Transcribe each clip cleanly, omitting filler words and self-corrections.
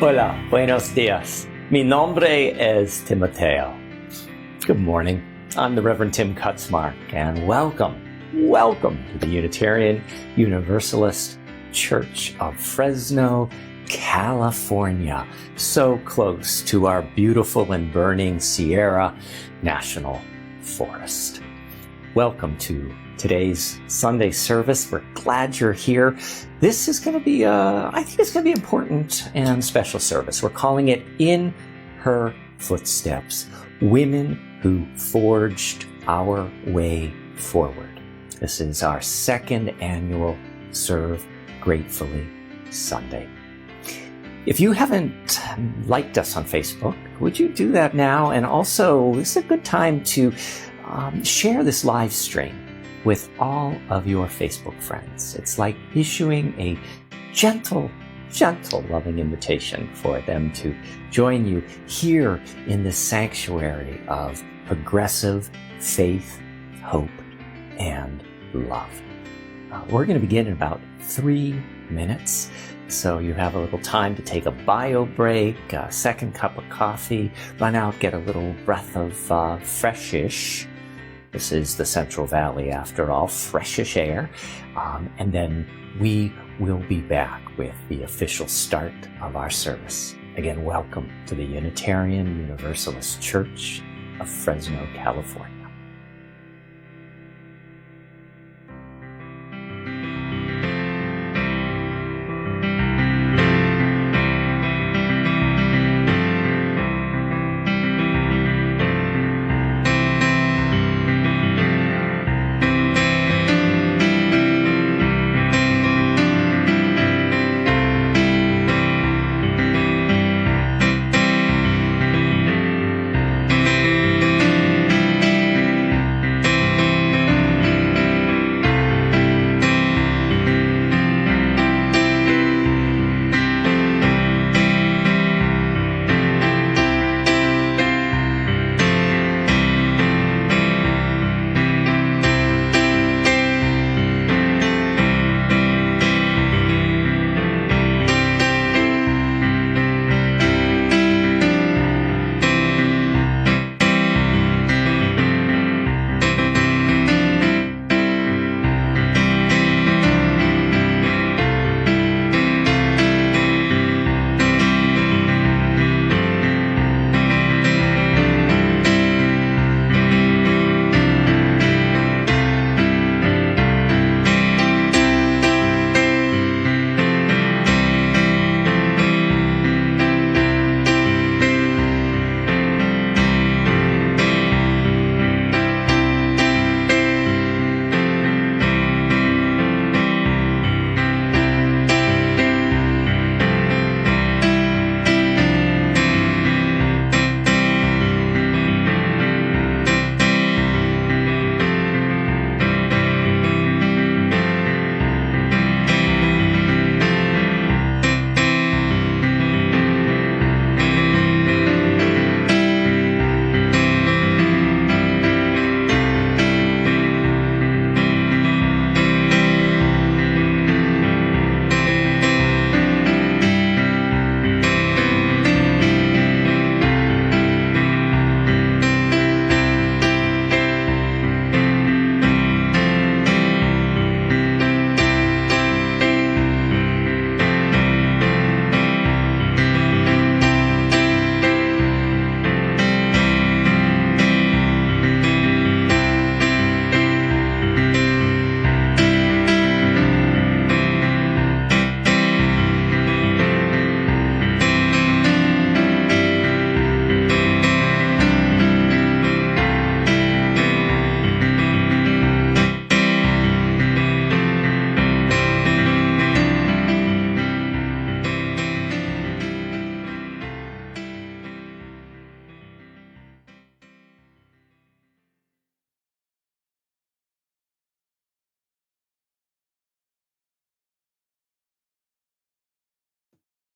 Hola, buenos dias. Mi nombre es Timoteo. Good morning. I'm the Reverend Tim Kutzmark, and welcome to the Unitarian Universalist Church of Fresno, California, so close to our beautiful and burning Sierra National Forest. Welcome to today's Sunday service. We're glad you're here. This is going to be, I think it's going to be important and special service. We're calling it In Her Footsteps, Women Who Forged Our Way Forward. This is our second annual Serve Gratefully Sunday. If you haven't liked us on Facebook, would you do that now? And also, this is a good time to share this live stream with all of your Facebook friends. It's like issuing a gentle, loving invitation for them to join you here in the sanctuary of progressive faith, hope, and love. We're going to begin in about 3 minutes. So you have a little time to take a bio break, a second cup of coffee, run out, get a little breath of freshish. This is the Central Valley, after all, freshish air. And then we will be back with the official start of our service. Again, welcome to the Unitarian Universalist Church of Fresno, California.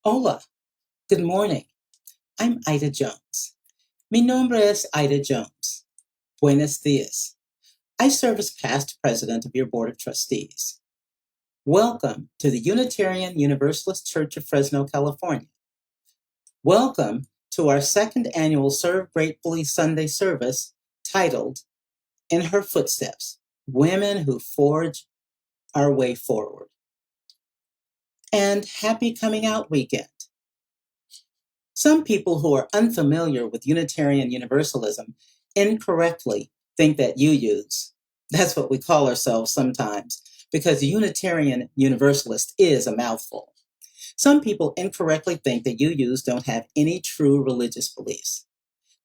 Hola, good morning. I'm Ida Jones. Mi nombre es Ida Jones. Buenos dias. I serve as past president of your board of trustees. Welcome to the Unitarian Universalist Church of Fresno, California. Welcome to our second annual Serve Gratefully Sunday service titled, In Her Footsteps, Women Who Forge Our Way Forward. And happy coming out weekend. Some people who are unfamiliar with Unitarian Universalism incorrectly think that UUs, that's what we call ourselves sometimes, because Unitarian Universalist is a mouthful. Some people incorrectly think that UUs don't have any true religious beliefs.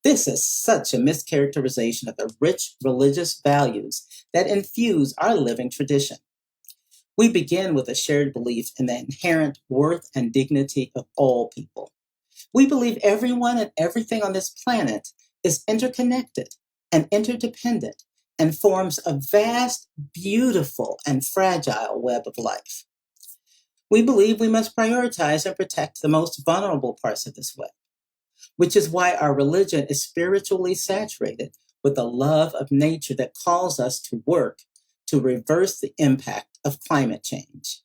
This is such a mischaracterization of the rich religious values that infuse our living tradition. We begin with a shared belief in the inherent worth and dignity of all people. We believe everyone and everything on this planet is interconnected and interdependent and forms a vast, beautiful, and fragile web of life. We believe we must prioritize and protect the most vulnerable parts of this web, which is why our religion is spiritually saturated with the love of nature that calls us to work to reverse the impact of climate change.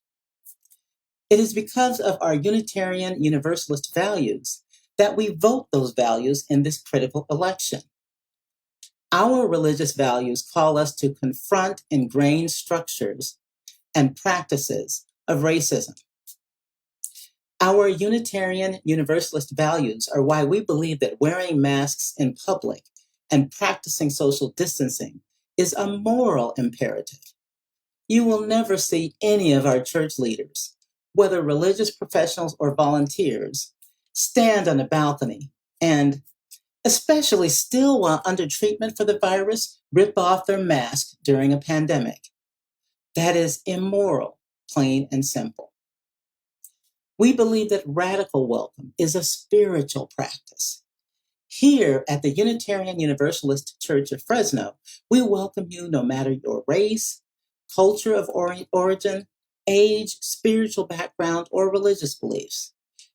It is because of our Unitarian Universalist values that we vote those values in this critical election. Our religious values call us to confront ingrained structures and practices of racism. Our Unitarian Universalist values are why we believe that wearing masks in public and practicing social distancing is a moral imperative. You will never see any of our church leaders, whether religious professionals or volunteers, stand on a balcony and, especially still while under treatment for the virus, rip off their mask during a pandemic. That is immoral, plain and simple. We believe that radical welcome is a spiritual practice. Here at the Unitarian Universalist Church of Fresno, we welcome you no matter your race, culture of origin, age, spiritual background, or religious beliefs.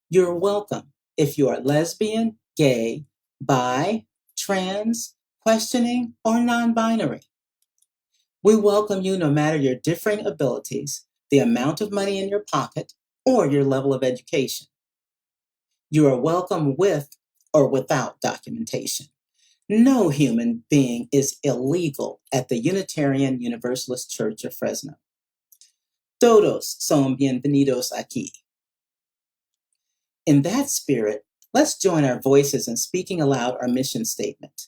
You're welcome if you are lesbian, gay, bi, trans, questioning, or non-binary. We welcome you no matter your differing abilities, the amount of money in your pocket, or your level of education. You are welcome with or without documentation. No human being is illegal at the Unitarian Universalist Church of Fresno. Todos son bienvenidos aquí. In that spirit, let's join our voices in speaking aloud our mission statement.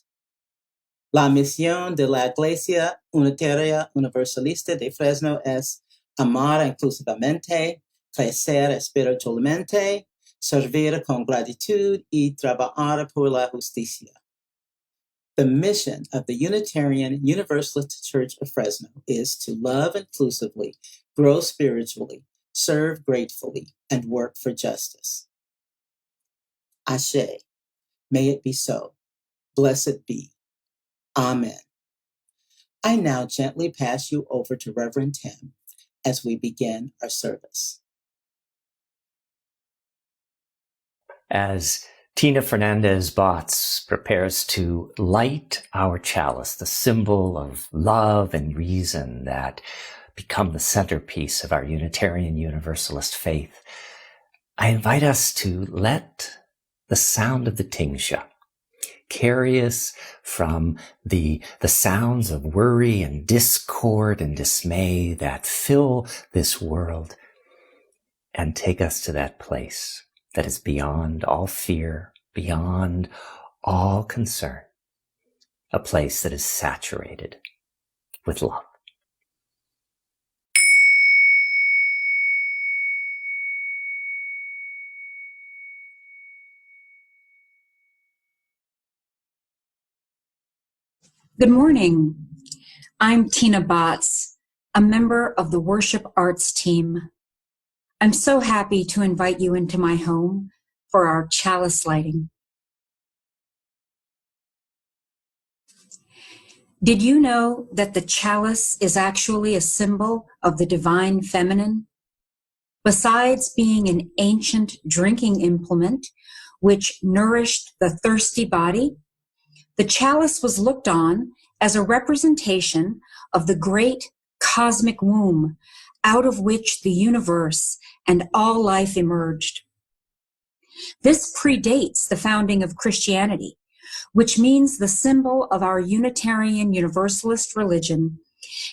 La misión de la Iglesia Unitaria Universalista de Fresno es amar inclusivamente, crecer espiritualmente, servir con gratitud y trabajar por la justicia. The mission of the Unitarian Universalist Church of Fresno is to love inclusively, grow spiritually, serve gratefully, and work for justice. Ashe, may it be so. Blessed be. Amen. I now gently pass you over to Reverend Tim as we begin our service. As Tina Fernandez-Botts prepares to light our chalice, the symbol of love and reason that become the centerpiece of our Unitarian Universalist faith, I invite us to let the sound of the tingsha carry us from the sounds of worry and discord and dismay that fill this world and take us to that place that is beyond all fear, beyond all concern, a place that is saturated with love. Good morning. I'm Tina Botts, a member of the worship arts team. I'm so happy to invite you into my home for our chalice lighting. Did you know that the chalice is actually a symbol of the divine feminine? Besides being an ancient drinking implement which nourished the thirsty body, the chalice was looked on as a representation of the great cosmic womb out of which the universe and all life emerged. This predates the founding of Christianity, which means the symbol of our Unitarian Universalist religion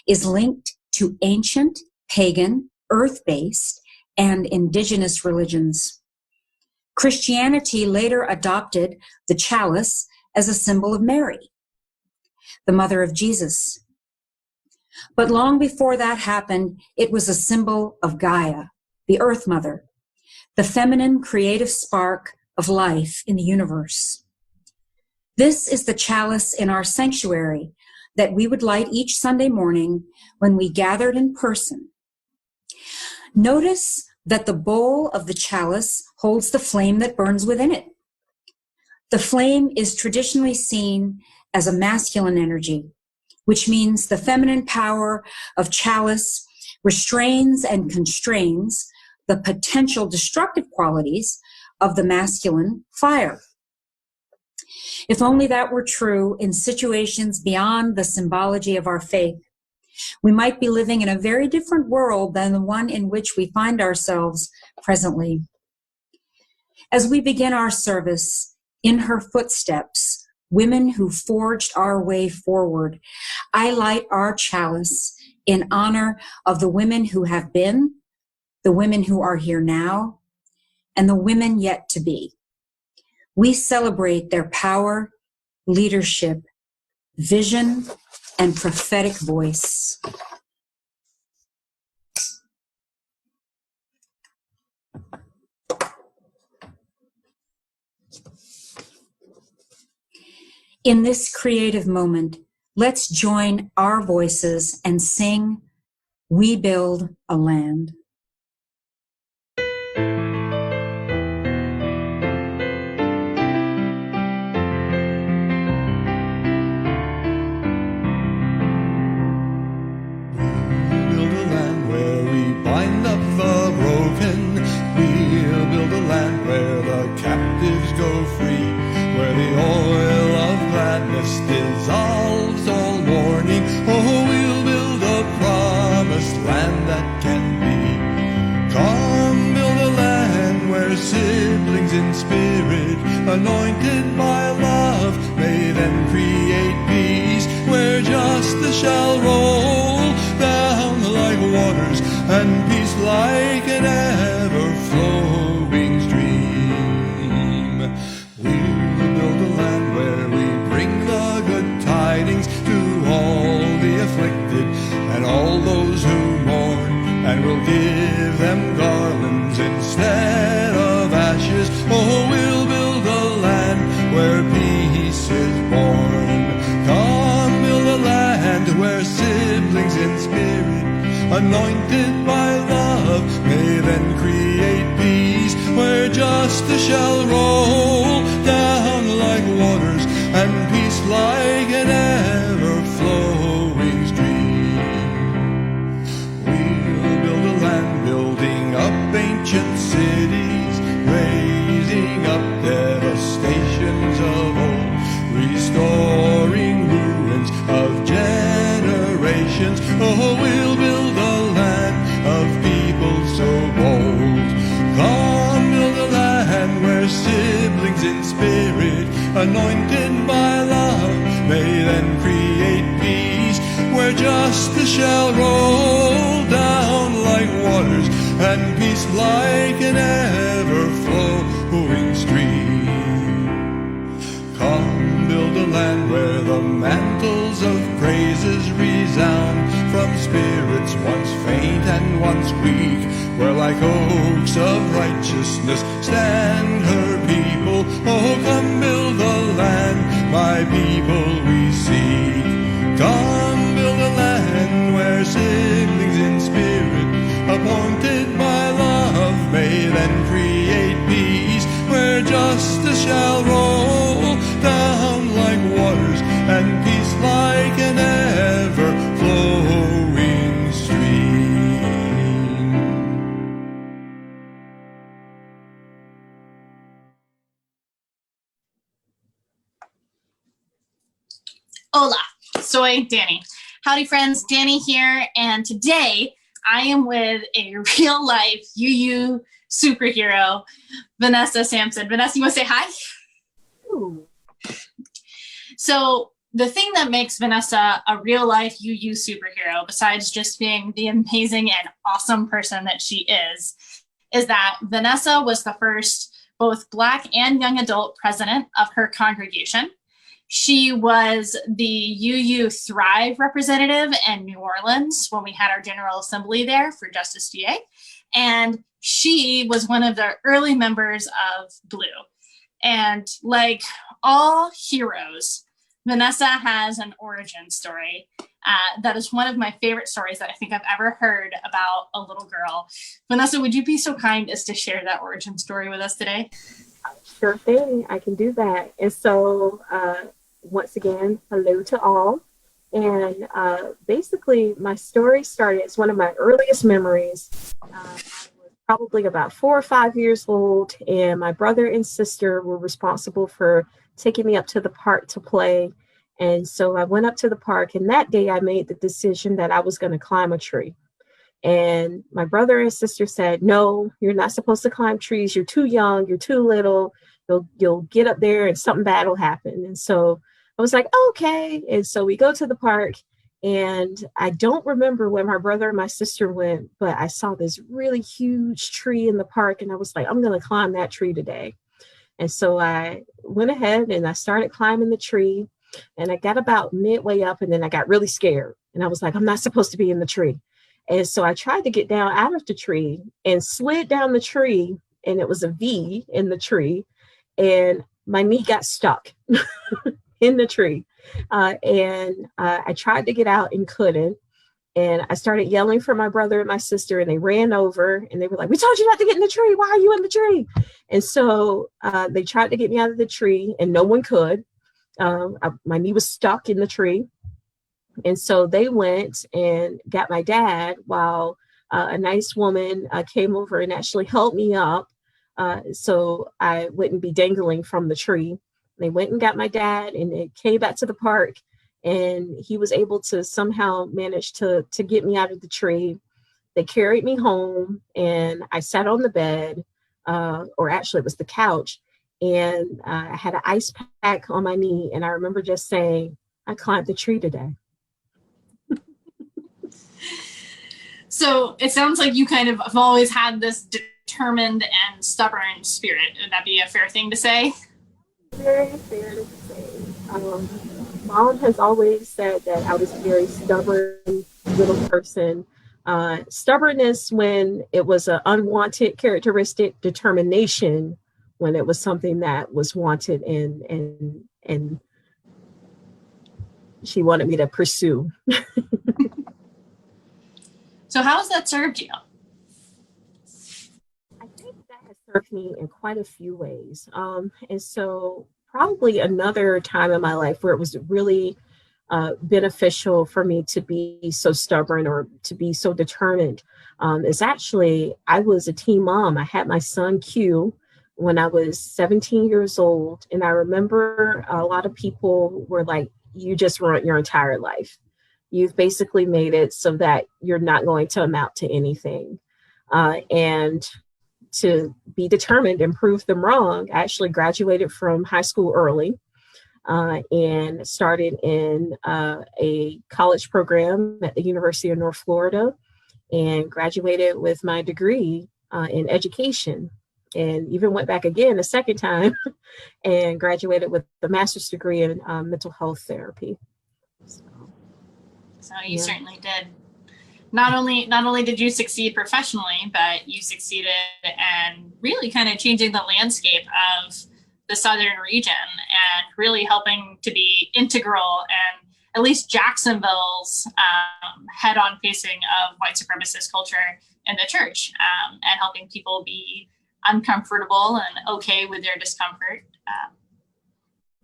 is linked to ancient, pagan, earth-based, and indigenous religions. Christianity later adopted the chalice as a symbol of Mary, the mother of Jesus. But long before that happened, it was a symbol of Gaia, the Earth Mother, the feminine creative spark of life in the universe. This is the chalice in our sanctuary that we would light each Sunday morning when we gathered in person. Notice that the bowl of the chalice holds the flame that burns within it. The flame is traditionally seen as a masculine energy, which means the feminine power of chalice restrains and constrains the potential destructive qualities of the masculine fire. If only that were true in situations beyond the symbology of our faith, we might be living in a very different world than the one in which we find ourselves presently. As we begin our service, in her footsteps, women who forged our way forward, I light our chalice in honor of the women who have been, the women who are here now, and the women yet to be. We celebrate their power, leadership, vision, and prophetic voice. In this creative moment, let's join our voices and sing, "We Build a Land." Bind up the broken, we'll build a land where the captives go free, where the oil of gladness dissolves all mourning. Oh, we'll build a promised land that can be. Come, build a land where siblings in spirit, anointed by love, may then create peace, where justice shall roll down like waters, and peace like an ever-flowing stream. We'll build a land where we bring the good tidings to all the afflicted and all those who mourn, and we'll give them garlands instead of ashes. Oh, we'll build a land where peace is born. Come, build a land where siblings in spirit, anointed by love, may then create peace, where justice shall roll down like waters, and peace like an ever-flowing stream. We'll build a land building up ancient cities, raising up devastations of old, restoring ruins of generations. Oh, we'll build a land of people so bold. Come, build a land where siblings in spirit, anointed by love, may then create peace, where justice shall roll down like waters, and peace like an ever-flowing stream. Come, build a land where the mantles of praises resound from spirits once faint and once weak, where like oaks of righteousness stand her people. Oh, come, build a land, my people we seek. Come, build a land where siblings in spirit, appointed by love, may then create peace, where justice shall roll down like waters, and peace like an ever-flowing stream. Hola, soy Danny. Howdy friends, Danny here, and today I am with a real life UU superhero, Vanessa Sampson. Vanessa, you want to say hi? Ooh. So the thing that makes Vanessa a real life UU superhero, besides just being the amazing and awesome person that she is that Vanessa was the first both Black and young adult president of her congregation. She was the UU Thrive representative in New Orleans when we had our General Assembly there for Justice GA. And she was one of the early members of Blue. And like all heroes, Vanessa has an origin story that is one of my favorite stories that I think I've ever heard about a little girl. Vanessa, would you be so kind as to share that origin story with us today? Sure thing, I can do that. And so, once again, hello to all. And basically, my story started, it's one of my earliest memories. I was probably about 4 or 5 years old, and my brother and sister were responsible for taking me up to the park to play. And so I went up to the park, and that day I made the decision that I was going to climb a tree. And my brother and sister said, no, you're not supposed to climb trees. You're too young. You're too little. You'll get up there and something bad will happen. And so I was like, okay. And so we go to the park, and I don't remember where my brother and my sister went, but I saw this really huge tree in the park, and I was like, I'm going to climb that tree today. And so I went ahead and I started climbing the tree, and I got about midway up, and then I got really scared, and I was like, I'm not supposed to be in the tree. And so I tried to get down out of the tree and slid down the tree, and it was a V in the tree, and my knee got stuck in the tree. I tried to get out and couldn't. And I started yelling for my brother and my sister, and they ran over, and they were like, we told you not to get in the tree. Why are you in the tree? And so they tried to get me out of the tree, and no one could. My knee was stuck in the tree. And so they went and got my dad, while a nice woman came over and actually helped me up so I wouldn't be dangling from the tree. They went and got my dad, and they came back to the park, and he was able to somehow manage to get me out of the tree. They carried me home, and I sat on the bed, or actually it was the couch, and I had an ice pack on my knee. And I remember just saying, I climbed the tree today. So it sounds like you kind of have always had this determined and stubborn spirit. Would that be a fair thing to say? Very fair to say. Mom has always said that I was a very stubborn little person. Stubbornness when it was an unwanted characteristic, determination when it was something that was wanted and she wanted me to pursue. So how has that served you? I think that has served me in quite a few ways. And so probably another time in my life where it was really beneficial for me to be so stubborn or to be so determined is actually, I was a teen mom. I had my son Q when I was 17 years old. And I remember a lot of people were like, you just ruined your entire life. You've basically made it so that you're not going to amount to anything. And to be determined and prove them wrong, I actually graduated from high school early and started in a college program at the University of North Florida and graduated with my degree in education, and even went back again a second time and graduated with a master's degree in mental health therapy. So you certainly did. Not only did you succeed professionally, but you succeeded in really kind of changing the landscape of the Southern region and really helping to be integral in at least Jacksonville's head-on facing of white supremacist culture in the church, and helping people be uncomfortable and okay with their discomfort,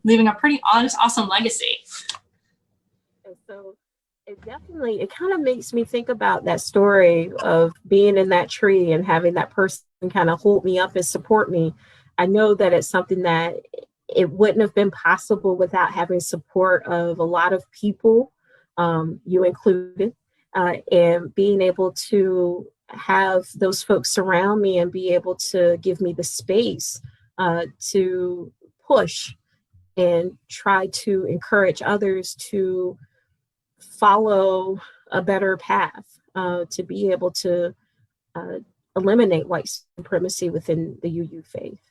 leaving a pretty awesome legacy. And so it kind of makes me think about that story of being in that tree and having that person kind of hold me up and support me. I know that it's something that it wouldn't have been possible without having support of a lot of people, you included, and being able to have those folks surround me and be able to give me the space to push and try to encourage others to follow a better path, to be able to eliminate white supremacy within the UU faith.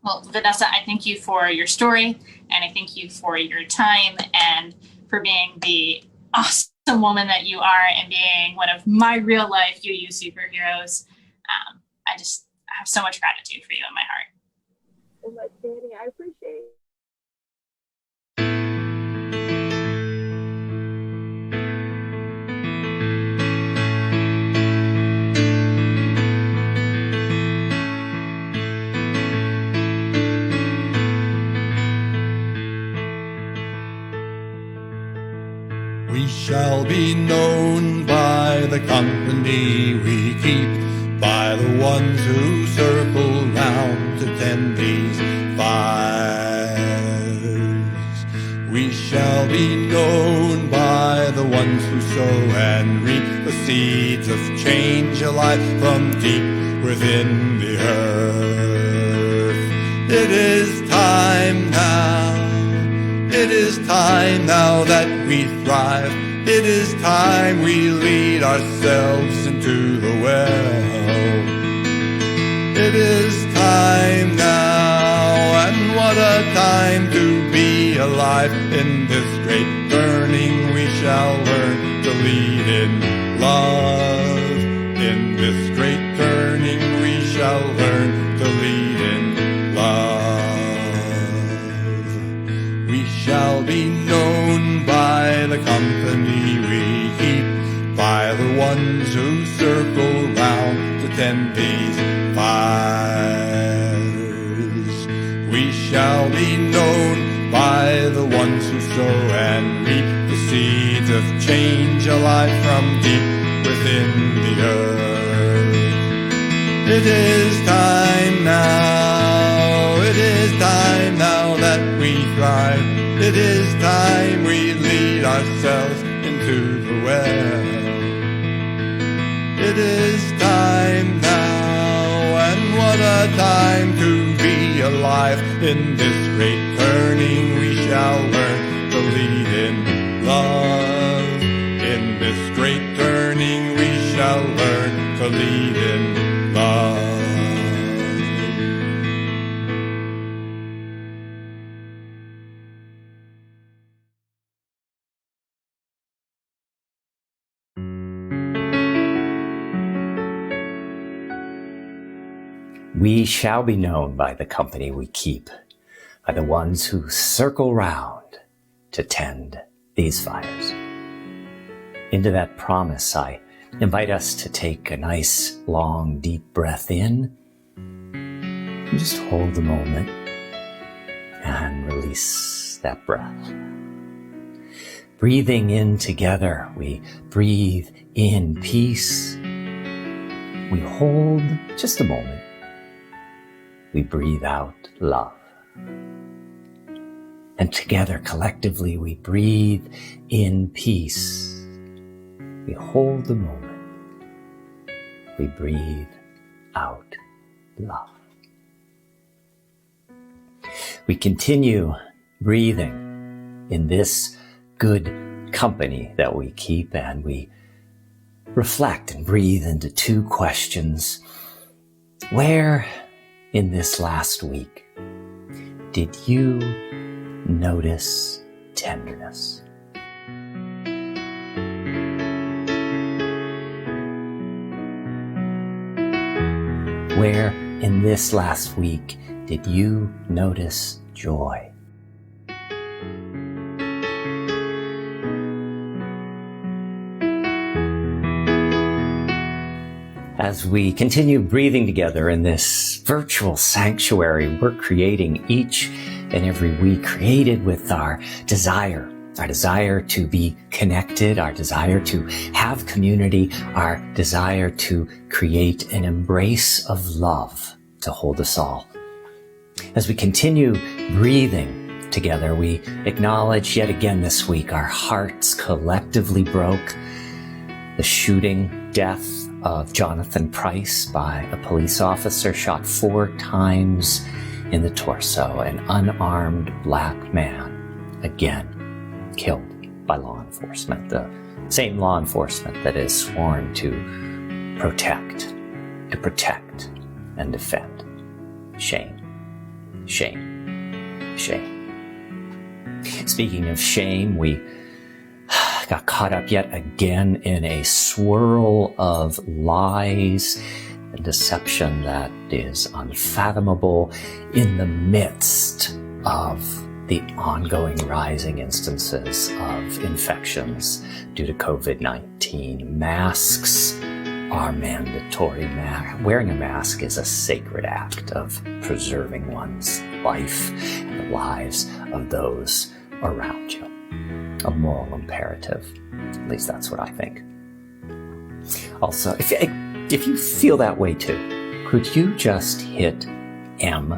Well, Vanessa, I thank you for your story, and I thank you for your time and for being the awesome woman that you are and being one of my real life UU superheroes. I have so much gratitude for you in my heart. So much, Danny. I appreciate it. We shall be known by the company we keep, by the ones who circle round to tend these fires. We shall be known by the ones who sow and reap the seeds of change alive from deep within the earth. It is time now. It is time now that we thrive. It is time we lead ourselves into the well. It is time now, and what a time to be alive. In this great burning we shall learn to lead in love. In this great turning we shall learn to lead in love. We shall be known by the company we keep, by the ones who circle round to tend these fires. We shall be known by the ones who sow and reap the seeds of change alive from deep within the earth. It is time now, it is time now that we thrive. It is time we lead ourselves into the well. It is time now, and what a time to be alive. In this great turning we shall learn to lead in love. In this great turning we shall learn to lead in love. We shall be known by the company we keep, by the ones who circle round to tend these fires. Into that promise, I invite us to take a nice, long, deep breath in and just hold the moment and release that breath. Breathing in together, we breathe in peace. We hold just a moment. We breathe out love. And together, collectively, we breathe in peace. We hold the moment. We breathe out love. We continue breathing in this good company that we keep, and we reflect and breathe into two questions. Where in this last week did you notice tenderness? Where in this last week did you notice joy? As we continue breathing together in this virtual sanctuary we're creating each and every week, created with our desire to be connected, our desire to have community, our desire to create an embrace of love to hold us all. As we continue breathing together, we acknowledge yet again this week our hearts collectively broke the shooting death of Jonathan Price by a police officer shot 4 times in the torso, an unarmed black man, again killed by law enforcement, the same law enforcement that is sworn to protect, and defend. Shame, shame, shame. Speaking of shame, we got caught up yet again in a swirl of lies and deception that is unfathomable in the midst of the ongoing rising instances of infections due to COVID-19. Masks are mandatory. Wearing a mask is a sacred act of preserving one's life and the lives of those around you. A moral imperative. At least that's what I think. Also, if you feel that way too, could you just hit M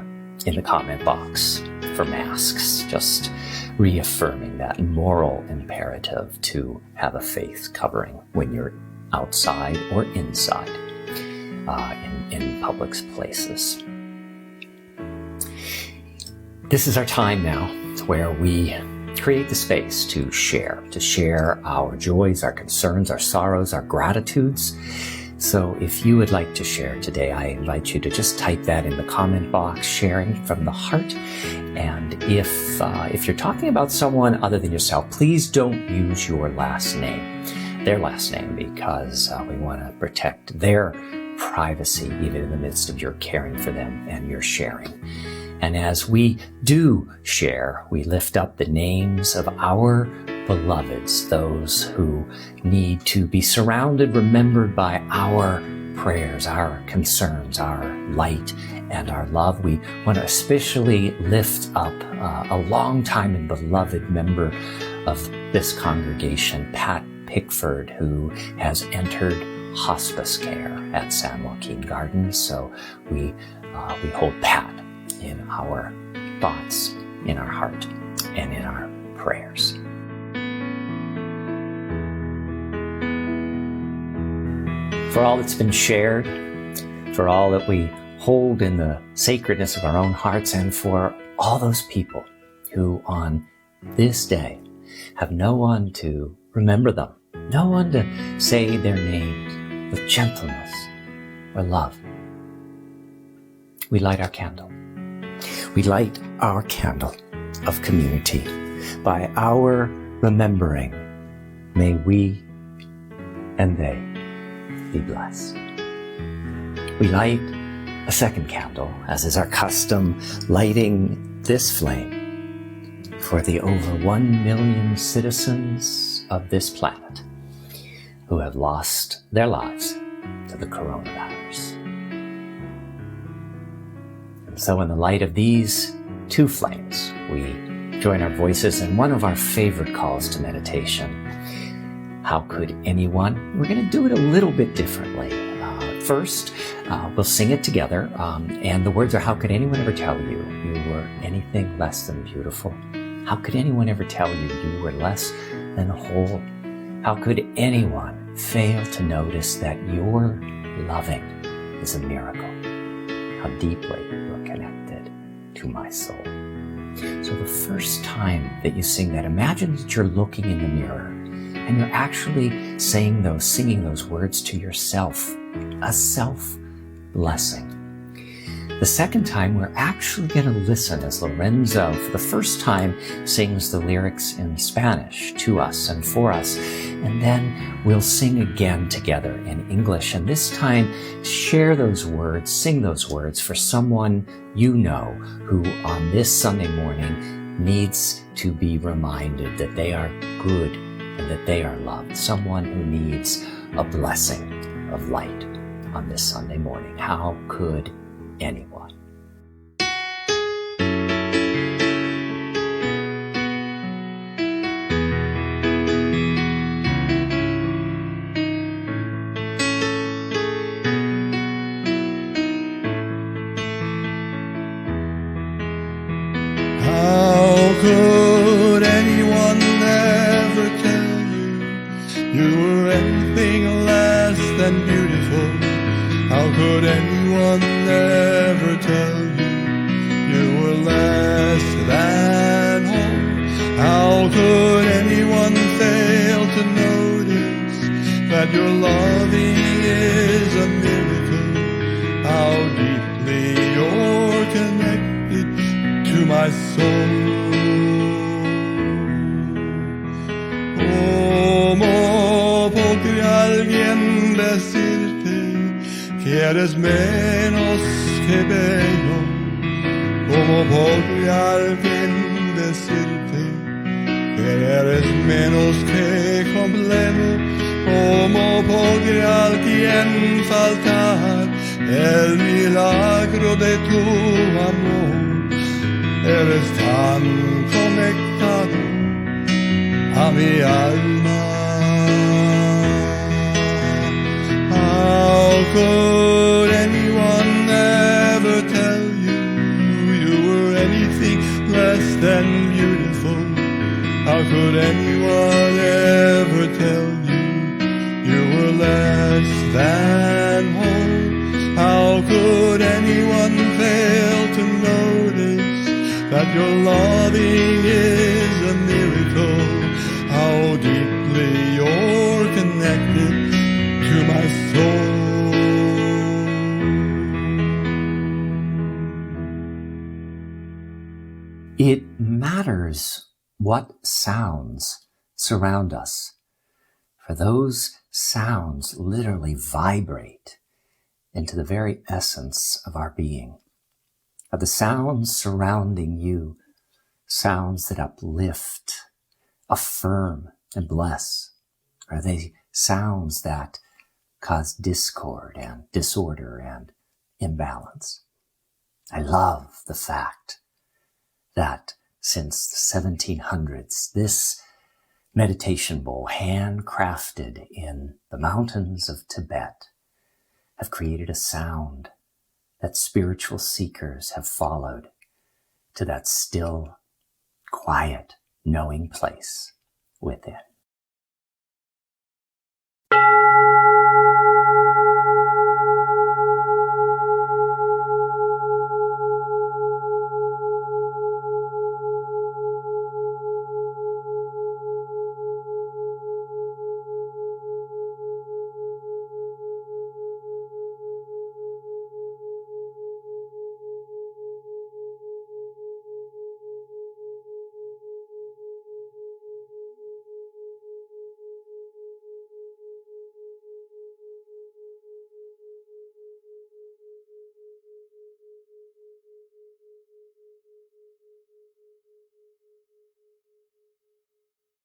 in the comment box for masks, just reaffirming that moral imperative to have a face covering when you're outside or inside in public places. This is our time now where we create the space to share our joys, our concerns, our sorrows, our gratitudes. So if you would like to share today, I invite you to just type that in the comment box, sharing from the heart. And if you're talking about someone other than yourself, please don't use your last name, their last name, because we want to protect their privacy even in the midst of your caring for them and your sharing. And as we do share, we lift up the names of our beloveds, those who need to be surrounded, remembered by our prayers, our concerns, our light, and our love. We want to especially lift up a longtime and beloved member of this congregation, Pat Pickford, who has entered hospice care at San Joaquin Gardens. So we hold Pat in our thoughts, in our heart, and in our prayers. For all that's been shared, for all that we hold in the sacredness of our own hearts, and for all those people who on this day have no one to remember them, no one to say their names with gentleness or love, we light our candle. We light our candle of community by our remembering. May we and they be blessed. We light a second candle, as is our custom, lighting this flame for the over 1 million citizens of this planet who have lost their lives to the coronavirus. And so in the light of these 2 flames, we join our voices in one of our favorite calls to meditation. How could anyone? We're going to do it a little bit differently. First, we'll sing it together, and the words are, how could anyone ever tell you you were anything less than beautiful? How could anyone ever tell you you were less than whole? How could anyone fail to notice that your loving is a miracle? How deeply you're connected to my soul. So the first time that you sing that, imagine that you're looking in the mirror and you're actually singing those words to yourself, a self-blessing. The second time, we're actually going to listen as Lorenzo, for the first time, sings the lyrics in Spanish to us and for us. And then we'll sing again together in English. And this time, share those words, sing those words for someone you know who on this Sunday morning needs to be reminded that they are good and that they are loved. Someone who needs a blessing of light on this Sunday morning. How could anyone? How could anyone ever tell you you were anything tell you you were less than whole? How could anyone fail to notice that your loving is a miracle? How deeply you're connected to my soul. ¿Cómo podría alguien decirte que eres menos que bello? ¿Cómo podría alguien decirte que eres menos que completo? ¿Cómo podría alguien faltar el milagro de tu amor? Eres tan conectado a mi alma. How could anyone ever tell you you were anything less than beautiful? How could anyone ever tell you you were less than whole? How could anyone fail to notice that your loving is a miracle? How deeply you're connected to my soul. It matters what sounds surround us, for those sounds literally vibrate into the very essence of our being. Are the sounds surrounding you sounds that uplift, affirm, and bless? Are they sounds that cause discord and disorder and imbalance? I love the fact that since the 1700s, this meditation bowl, handcrafted in the mountains of Tibet, have created a sound that spiritual seekers have followed to that still, quiet, knowing place within.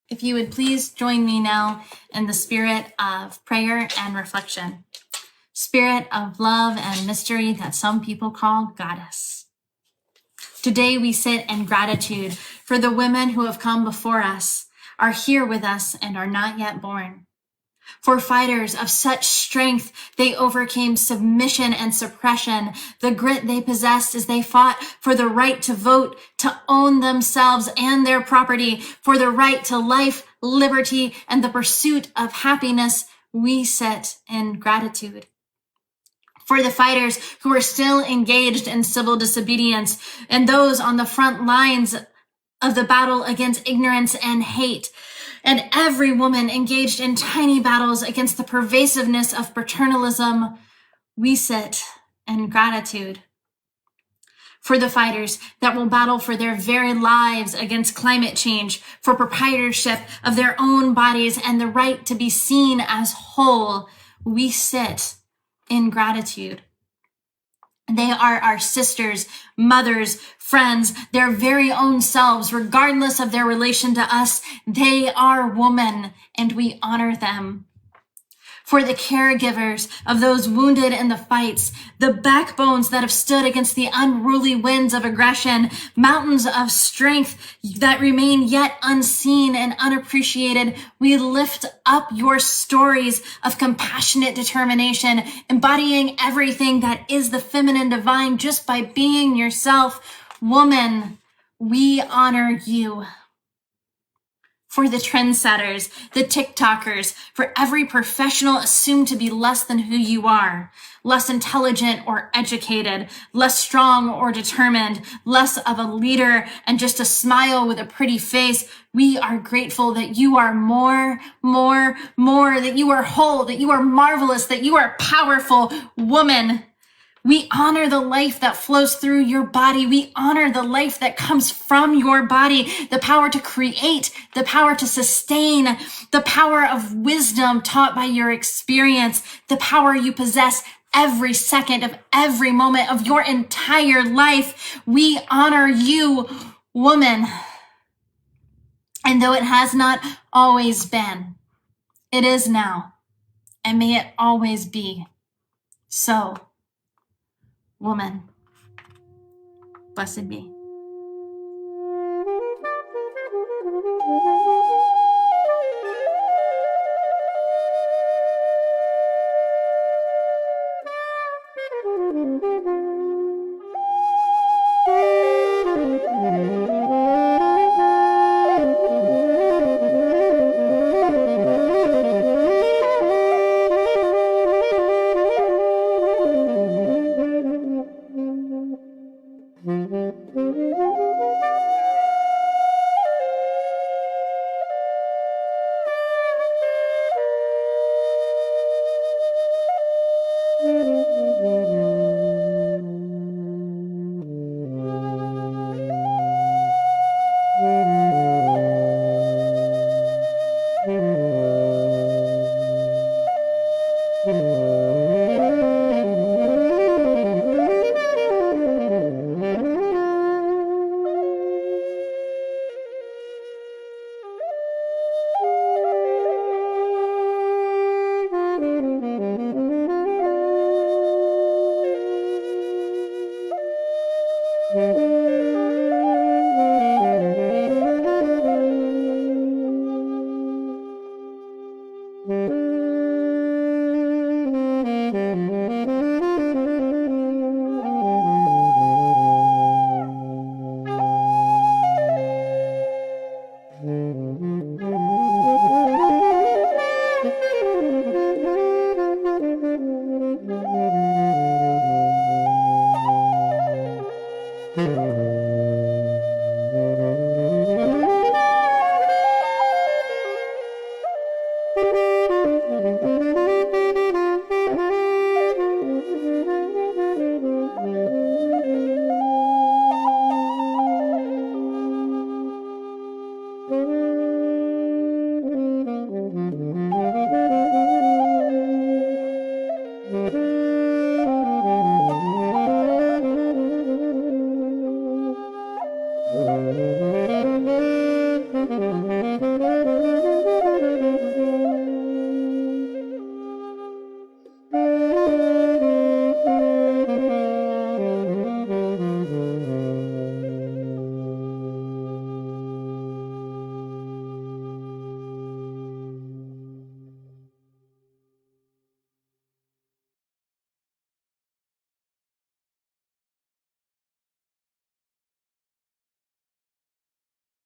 If you would please join me now in the spirit of prayer and reflection. Spirit of love and mystery that some people call Goddess. Today we sit in gratitude for the women who have come before us, are here with us, and are not yet born. For fighters of such strength, they overcame submission and suppression, the grit they possessed as they fought for the right to vote, to own themselves and their property, for the right to life, liberty, and the pursuit of happiness. We sit in gratitude. For the fighters who are still engaged in civil disobedience, and those on the front lines of the battle against ignorance and hate, and every woman engaged in tiny battles against the pervasiveness of paternalism, we sit in gratitude. For the fighters that will battle for their very lives against climate change, for proprietorship of their own bodies and the right to be seen as whole, we sit in gratitude. They are our sisters, mothers, friends, their very own selves, regardless of their relation to us. They are women, and we honor them. For the caregivers of those wounded in the fights, the backbones that have stood against the unruly winds of aggression, mountains of strength that remain yet unseen and unappreciated, we lift up your stories of compassionate determination, embodying everything that is the feminine divine just by being yourself. Woman, we honor you. for the trendsetters, the TikTokers, for every professional assumed to be less than who you are, less intelligent or educated, less strong or determined, less of a leader and just a smile with a pretty face. We are grateful that you are more, that you are whole, that you are marvelous, that you are powerful woman. We honor the life that flows through your body. We honor the life that comes from your body, the power to create, the power to sustain, the power of wisdom taught by your experience, the power you possess every second of every moment of your entire life. We honor you, woman. And though it has not always been, it is now, and may it always be so. Woman, blessed be.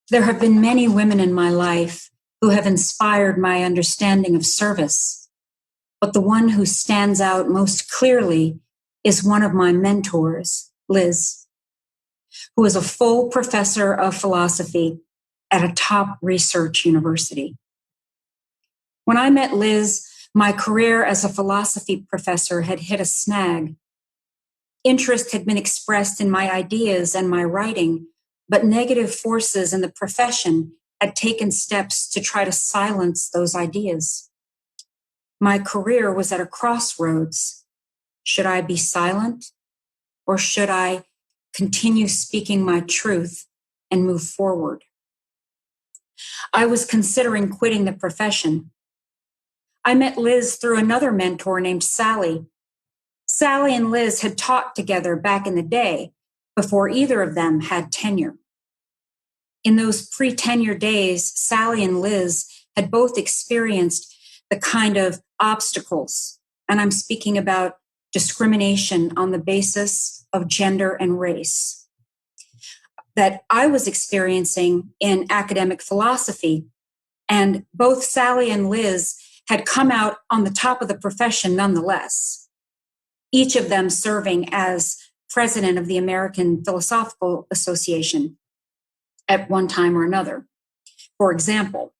There have been many women in my life who have inspired my understanding of service, but the one who stands out most clearly is one of my mentors, Liz, who is a full professor of philosophy at a top research university. When I met Liz, my career as a philosophy professor had hit a snag. Interest had been expressed in my ideas and my writing, but negative forces in the profession had taken steps to try to silence those ideas. My career was at a crossroads. Should I be silent, or should I continue speaking my truth and move forward? I was considering quitting the profession. I met Liz through another mentor named Sally. Sally and Liz had taught together back in the day, before either of them had tenure. In those pre-tenure days, Sally and Liz had both experienced the kind of obstacles, and I'm speaking about discrimination on the basis of gender and race, that I was experiencing in academic philosophy And both Sally and Liz had come out on the top of the profession nonetheless, each of them serving as president of the American Philosophical Association at one time or another. For example,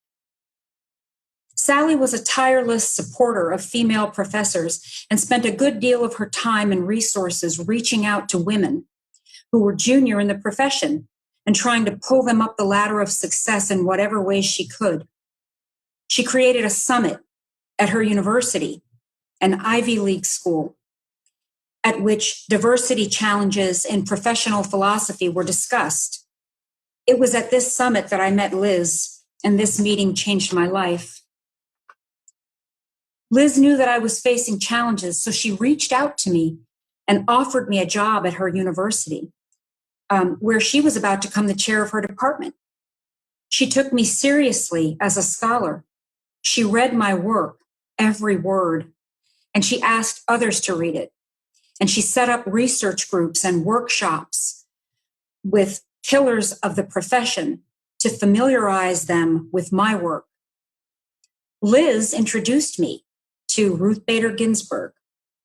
Sally was a tireless supporter of female professors and spent a good deal of her time and resources reaching out to women who were junior in the profession and trying to pull them up the ladder of success in whatever way she could. She created a summit at her university, an Ivy League school, at which diversity challenges in professional philosophy were discussed. It was at this summit that I met Liz, and this meeting changed my life. Liz knew that I was facing challenges, so she reached out to me and offered me a job at her university, where she was about to become the chair of her department. She took me seriously as a scholar. She read my work, every word, and she asked others to read it. And she set up research groups and workshops with pillars of the profession to familiarize them with my work. Liz introduced me to Ruth Bader Ginsburg,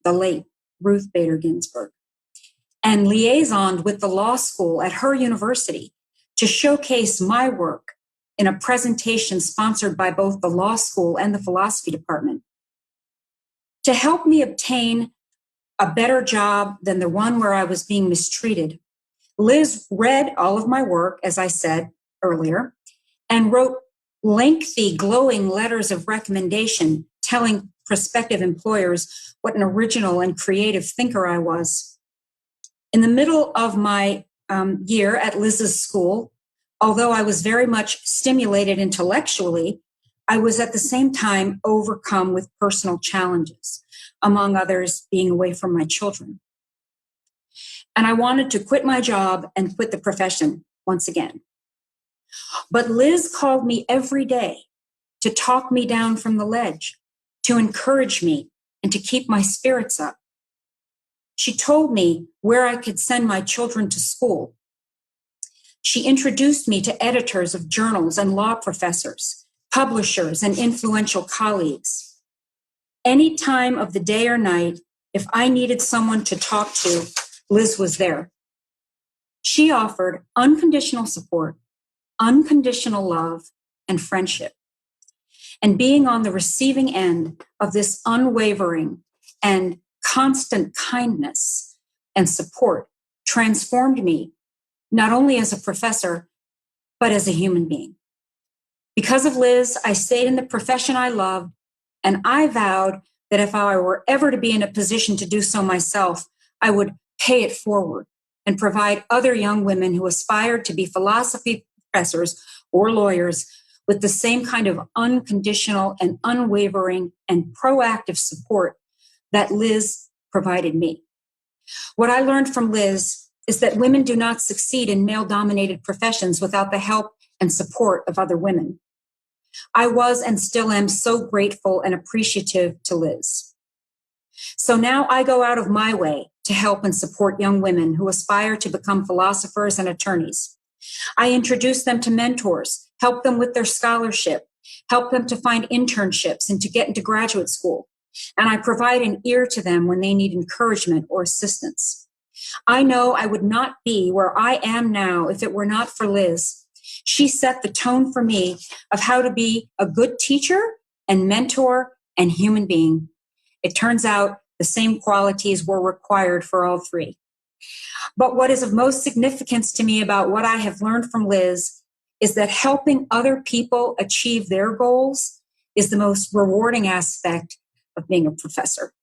the late Ruth Bader Ginsburg, and liaisoned with the law school at her university to showcase my work in a presentation sponsored by both the law school and the philosophy department. To help me obtain a better job than the one where I was being mistreated, Liz read all of my work, as I said earlier, and wrote lengthy, glowing letters of recommendation telling prospective employers what an original and creative thinker I was. In the middle of my year at Liz's school, although I was very much stimulated intellectually, I was at the same time overcome with personal challenges, among others being away from my children. And I wanted to quit my job and quit the profession once again. But Liz called me every day to talk me down from the ledge, to encourage me, and to keep my spirits up. She told me where I could send my children to school. She introduced me to editors of journals and law professors, publishers, and influential colleagues. Any time of the day or night, if I needed someone to talk to, Liz was there. She offered unconditional support, unconditional love, and friendship. And being on the receiving end of this unwavering and constant kindness and support transformed me, not only as a professor, but as a human being. Because of Liz, I stayed in the profession I loved, and I vowed that if I were ever to be in a position to do so myself, I would pay it forward and provide other young women who aspired to be philosophy professors or lawyers with the same kind of unconditional and unwavering and proactive support that Liz provided me. What I learned from Liz is that women do not succeed in male-dominated professions without the help and support of other women. I was and still am so grateful and appreciative to Liz. So now I go out of my way to help and support young women who aspire to become philosophers and attorneys. I introduce them to mentors, help them with their scholarship, help them to find internships and to get into graduate school. And I provide an ear to them when they need encouragement or assistance. I know I would not be where I am now if it were not for Liz. She set the tone for me of how to be a good teacher and mentor and human being. It turns out the same qualities were required for all three. But what is of most significance to me about what I have learned from Liz is that helping other people achieve their goals is the most rewarding aspect of being a professor.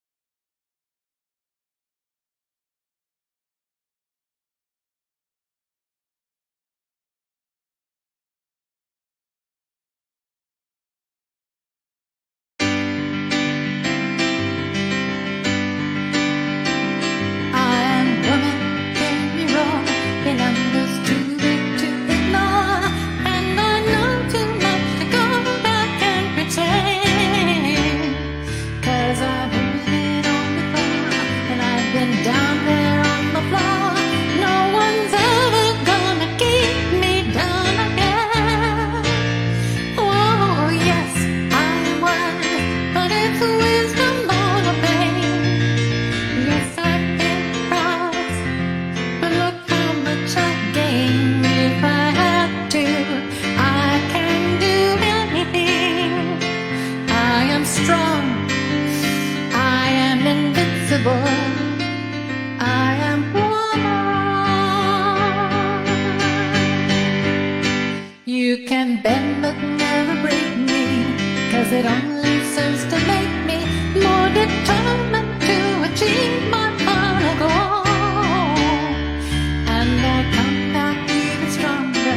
Cause I believe It only serves to make me more determined to achieve my final goal. And I come back even stronger,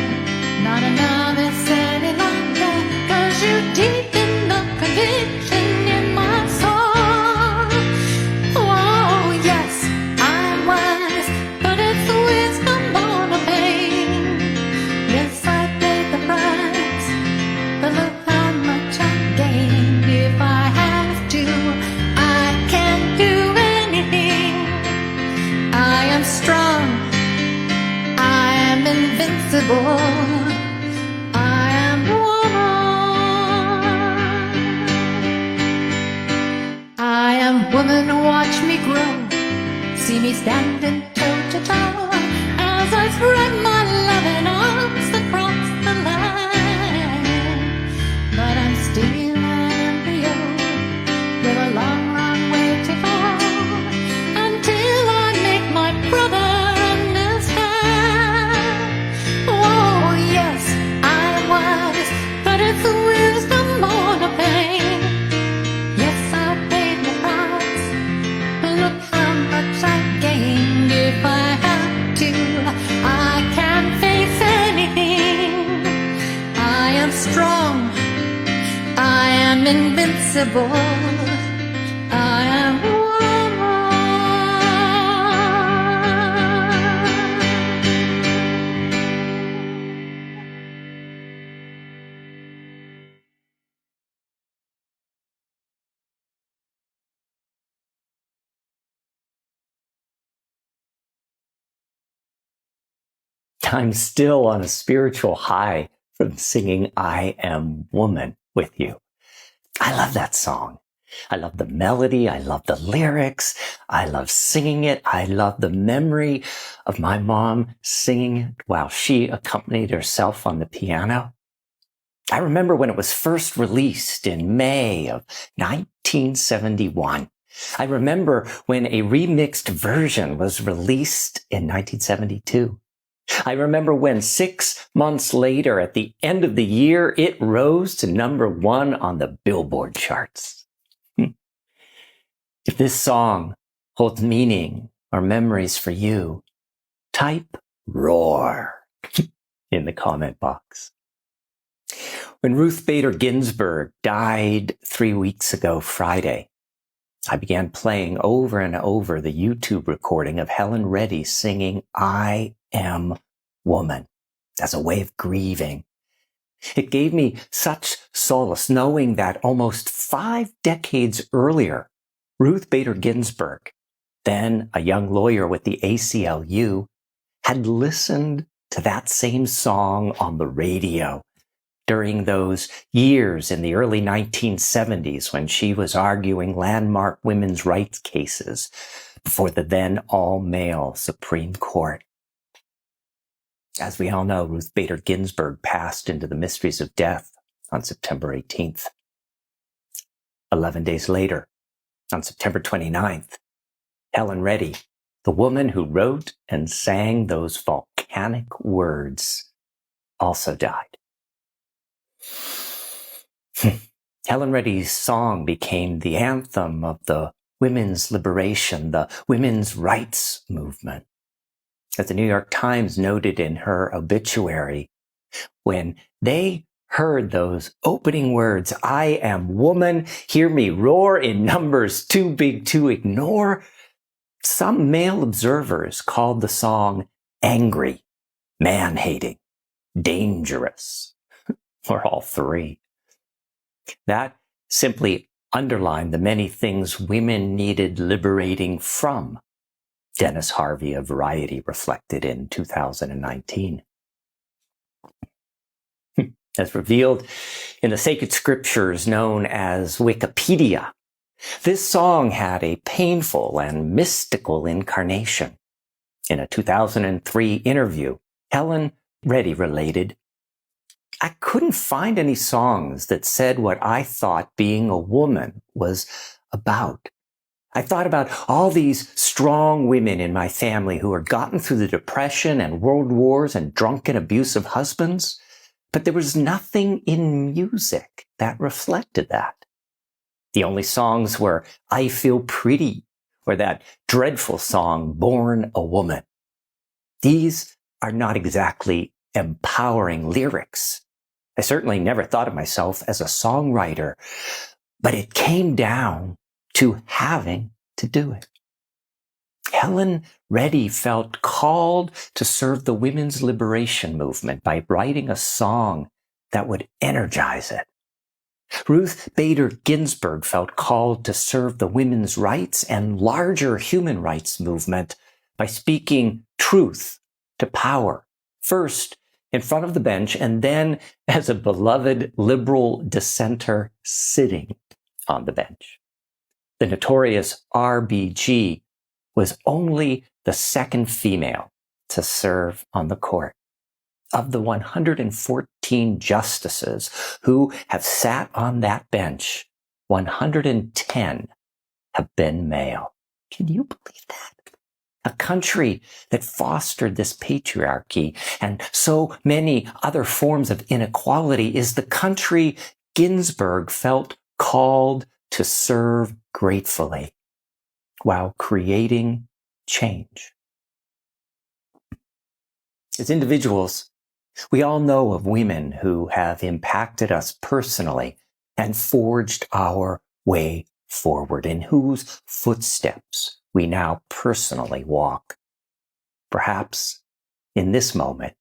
not another any longer, 'cause you deepen the conviction in my soul. Oh yes, I'm wise, but it's the wisdom born of pain. Yes, I paid the price, but look how much I gained. If I have to, I can do anything. I am strong, I am invincible. I am woman. I am woman, watch me grow. See me standing toe to toe as I spread my loving arms across the land. But I'm still an embryo with a long, long way to go until I make my brother understand. Oh yes, I'm wise, but it's the wisdom born of pain. Yes, I paid the price, but look how much I gained. If I have to, I can face anything. I am strong, I am invincible. I am woman. I'm still on a spiritual high from singing I Am Woman with you. I love that song. I love the melody. I love the lyrics. I love singing it. I love the memory of my mom singing it while she accompanied herself on the piano. I remember when it was first released in May of 1971. I remember when a remixed version was released in 1972. I remember when 6 months later, at the end of the year, it rose to #1 on the Billboard charts. If this song holds meaning or memories for you, type roar in the comment box. When Ruth Bader Ginsburg died 3 weeks ago Friday, I began playing over and over the YouTube recording of Helen Reddy singing I Am Woman as a way of grieving. It gave me such solace knowing that almost 5 decades earlier, Ruth Bader Ginsburg, then a young lawyer with the ACLU, had listened to that same song on the radio during those years in the early 1970s when she was arguing landmark women's rights cases before the then all-male Supreme Court. As we all know, Ruth Bader Ginsburg passed into the mysteries of death on September 18th. 11 days later, on September 29th, Helen Reddy, the woman who wrote and sang those volcanic words, also died. Helen Reddy's song became the anthem of the women's liberation, the women's rights movement. As the New York Times noted in her obituary, when they heard those opening words, I am woman, hear me roar in numbers too big to ignore, some male observers called the song angry, man-hating, dangerous, or all three. That simply underlined the many things women needed liberating from, Dennis Harvey of Variety reflected in 2019. As revealed in the sacred scriptures known as Wikipedia, this song had a painful and mystical incarnation. In a 2003 interview, Helen Reddy related, I couldn't find any songs that said what I thought being a woman was about. I thought about all these strong women in my family who had gotten through the Depression and world wars and drunken, abusive husbands. But there was nothing in music that reflected that. The only songs were I Feel Pretty or that dreadful song, Born a Woman. These are not exactly empowering lyrics. I certainly never thought of myself as a songwriter, but it came down to having to do it. Helen Reddy felt called to serve the women's liberation movement by writing a song that would energize it. Ruth Bader Ginsburg felt called to serve the women's rights and larger human rights movement by speaking truth to power, first in front of the bench and then as a beloved liberal dissenter sitting on the bench. The notorious RBG was only the second female to serve on the court. Of the 114 justices who have sat on that bench, 110 have been male. Can you believe that? A country that fostered this patriarchy and so many other forms of inequality is the country Ginsburg felt called to serve gratefully while creating change. As individuals, we all know of women who have impacted us personally and forged our way forward, in whose footsteps we now personally walk. Perhaps in this moment,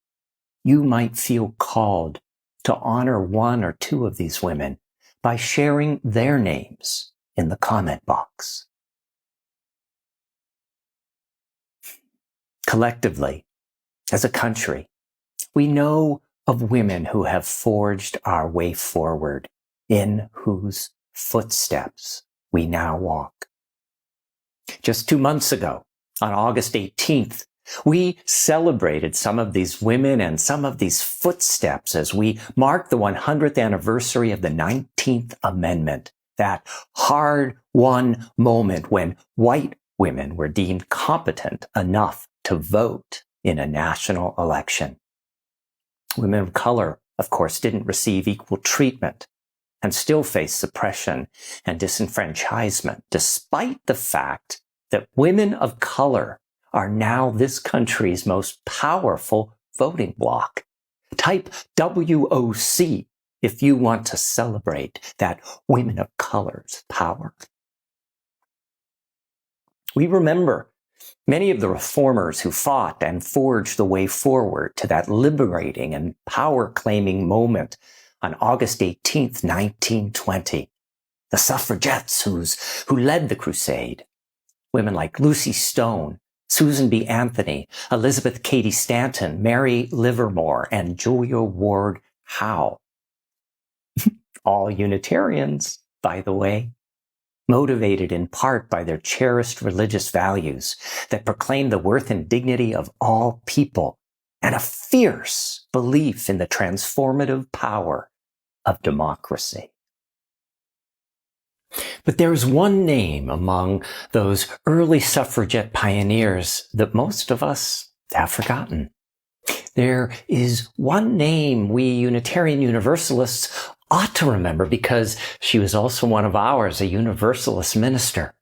you might feel called to honor one or two of these women by sharing their names in the comment box. Collectively, as a country, we know of women who have forged our way forward, in whose footsteps we now walk. Just 2 months ago, on August 18th, we celebrated some of these women and some of these footsteps as we marked the 100th anniversary of the 19th Amendment, that hard-won moment when white women were deemed competent enough to vote in a national election. Women of color, of course, didn't receive equal treatment and still face suppression and disenfranchisement, despite the fact that women of color are now this country's most powerful voting bloc. Type WOC if you want to celebrate that women of color's power. We remember many of the reformers who fought and forged the way forward to that liberating and power-claiming moment on August 18th, 1920. The suffragettes who led the crusade. Women like Lucy Stone, Susan B. Anthony, Elizabeth Cady Stanton, Mary Livermore, and Julia Ward Howe. All Unitarians, by the way. Motivated in part by their cherished religious values that proclaim the worth and dignity of all people and a fierce belief in the transformative power of democracy. But there is one name among those early suffragette pioneers that most of us have forgotten. There is one name we Unitarian Universalists ought to remember because she was also one of ours, a Universalist minister.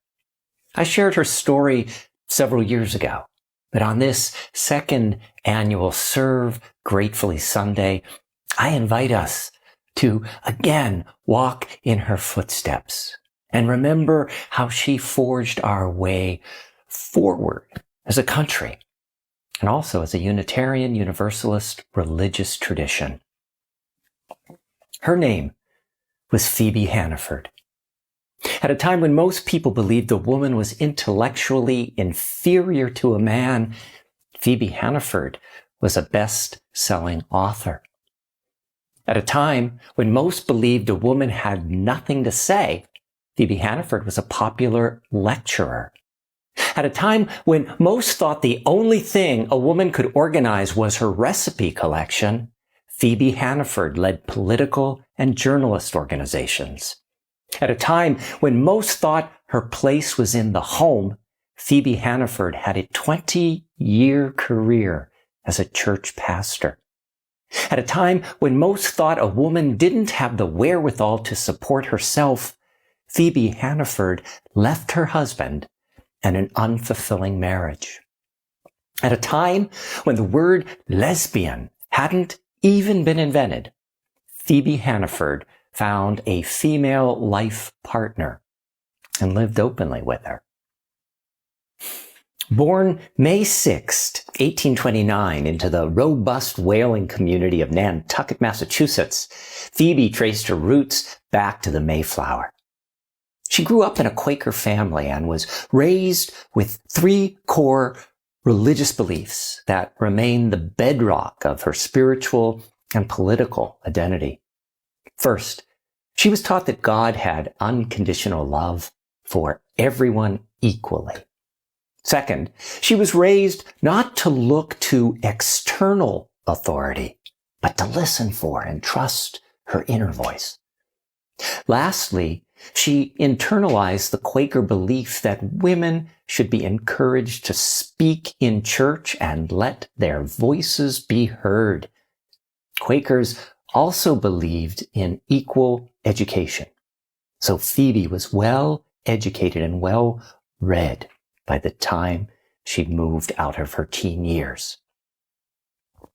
I shared her story several years ago, but on this second annual Serve Gratefully Sunday, I invite us to again walk in her footsteps and remember how she forged our way forward as a country and also as a Unitarian Universalist religious tradition. Her name was Phoebe Hannaford. At a time when most people believed a woman was intellectually inferior to a man, Phoebe Hannaford was a best-selling author. At a time when most believed a woman had nothing to say, Phoebe Hannaford was a popular lecturer. At a time when most thought the only thing a woman could organize was her recipe collection, Phoebe Hannaford led political and journalist organizations. At a time when most thought her place was in the home, Phoebe Hannaford had a 20-year career as a church pastor. At a time when most thought a woman didn't have the wherewithal to support herself, Phoebe Hannaford left her husband and an unfulfilling marriage. At a time when the word lesbian hadn't even been invented, Phoebe Hannaford found a female life partner and lived openly with her. Born May 6, 1829, into the robust whaling community of Nantucket, Massachusetts, Phoebe traced her roots back to the Mayflower. She grew up in a Quaker family and was raised with 3 core religious beliefs that remain the bedrock of her spiritual and political identity. First, she was taught that God had unconditional love for everyone equally. Second, she was raised not to look to external authority, but to listen for and trust her inner voice. Lastly, she internalized the Quaker belief that women should be encouraged to speak in church and let their voices be heard. Quakers also believed in equal education. So Phoebe was well educated and well read by the time she moved out of her teen years.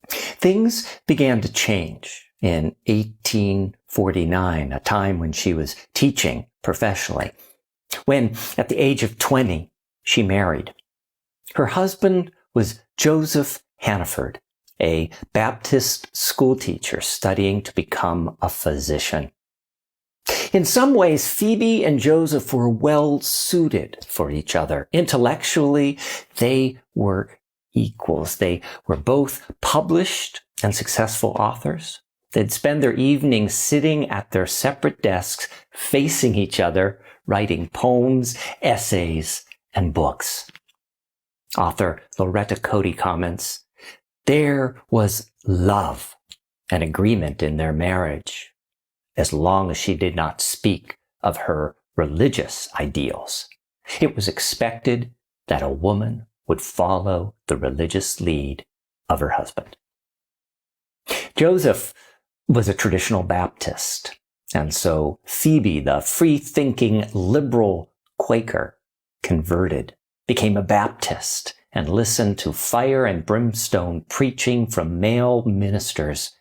Things began to change in 1849, a time when she was teaching professionally, when at the age of 20, she married. Her husband was Joseph Hannaford, a Baptist schoolteacher studying to become a physician. In some ways, Phoebe and Joseph were well suited for each other. Intellectually, they were equals. They were both published and successful authors. They'd spend their evenings sitting at their separate desks, facing each other, writing poems, essays, and books. Author Loretta Cody comments, "There was love and agreement in their marriage, as long as she did not speak of her religious ideals. It was expected that a woman would follow the religious lead of her husband." Joseph was a traditional Baptist, and so Phoebe, the free-thinking liberal Quaker, converted, became a Baptist, and listened to fire and brimstone preaching from male ministers.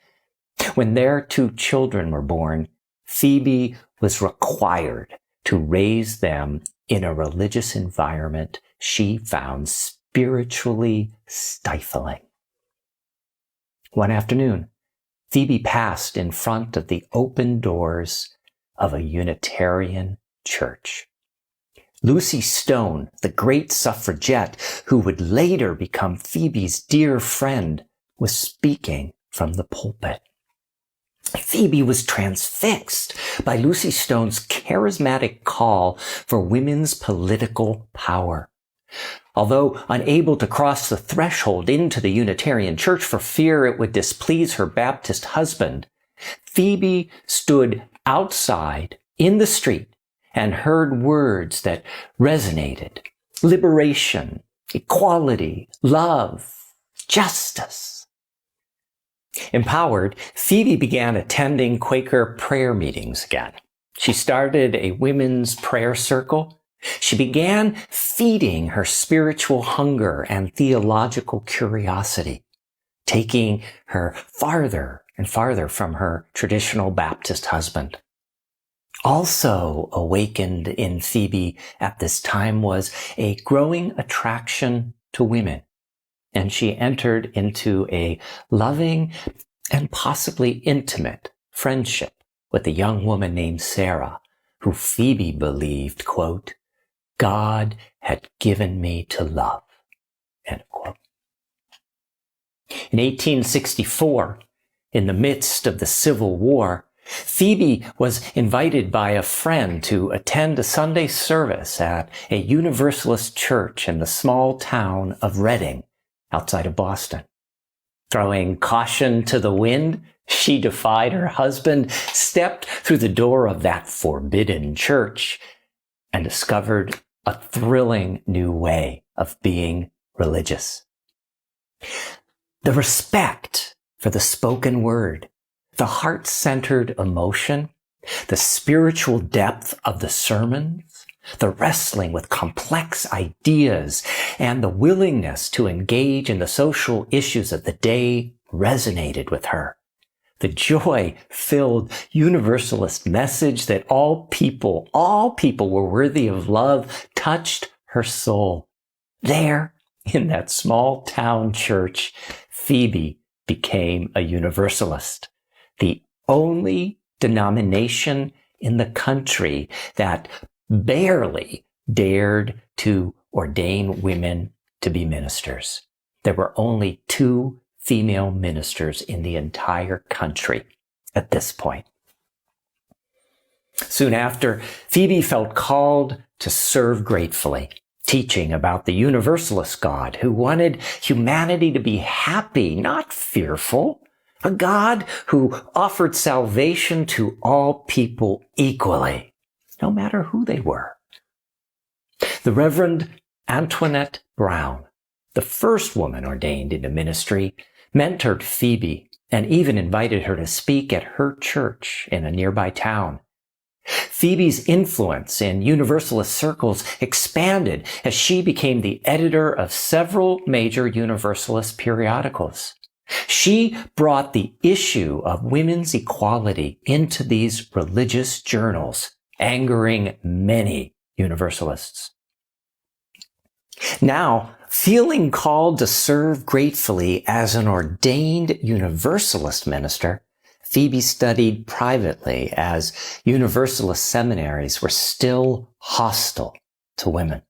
When their 2 children were born, Phoebe was required to raise them in a religious environment she found spiritually stifling. One afternoon, Phoebe passed in front of the open doors of a Unitarian church. Lucy Stone, the great suffragette who would later become Phoebe's dear friend, was speaking from the pulpit. Phoebe was transfixed by Lucy Stone's charismatic call for women's political power. Although unable to cross the threshold into the Unitarian church for fear it would displease her Baptist husband, Phoebe stood outside in the street and heard words that resonated: liberation, equality, love, justice. Empowered, Phoebe began attending Quaker prayer meetings again. She started a women's prayer circle. She began feeding her spiritual hunger and theological curiosity, taking her farther and farther from her traditional Baptist husband. Also awakened in Phoebe at this time was a growing attraction to women, and she entered into a loving and possibly intimate friendship with a young woman named Sarah, who Phoebe believed, quote, God had given me to love, end quote. In 1864, in the midst of the Civil War, Phoebe was invited by a friend to attend a Sunday service at a Universalist church in the small town of Reading, outside of Boston. Throwing caution to the wind, she defied her husband, stepped through the door of that forbidden church, and discovered a thrilling new way of being religious. The respect for the spoken word, the heart-centered emotion, the spiritual depth of the sermons, the wrestling with complex ideas, and the willingness to engage in the social issues of the day resonated with her. The joy-filled Universalist message that all people were worthy of love touched her soul. There, in that small town church, Phoebe became a Universalist, the only denomination in the country that barely dared to ordain women to be ministers. There were only 2 female ministers in the entire country at this point. Soon after, Phoebe felt called to serve gratefully, teaching about the Universalist God who wanted humanity to be happy, not fearful, a God who offered salvation to all people equally, no matter who they were. The Reverend Antoinette Brown, the first woman ordained into ministry, mentored Phoebe and even invited her to speak at her church in a nearby town. Phoebe's influence in Universalist circles expanded as she became the editor of several major Universalist periodicals. She brought the issue of women's equality into these religious journals, angering many Universalists. Now, feeling called to serve gratefully as an ordained Universalist minister, Phoebe studied privately as Universalist seminaries were still hostile to women.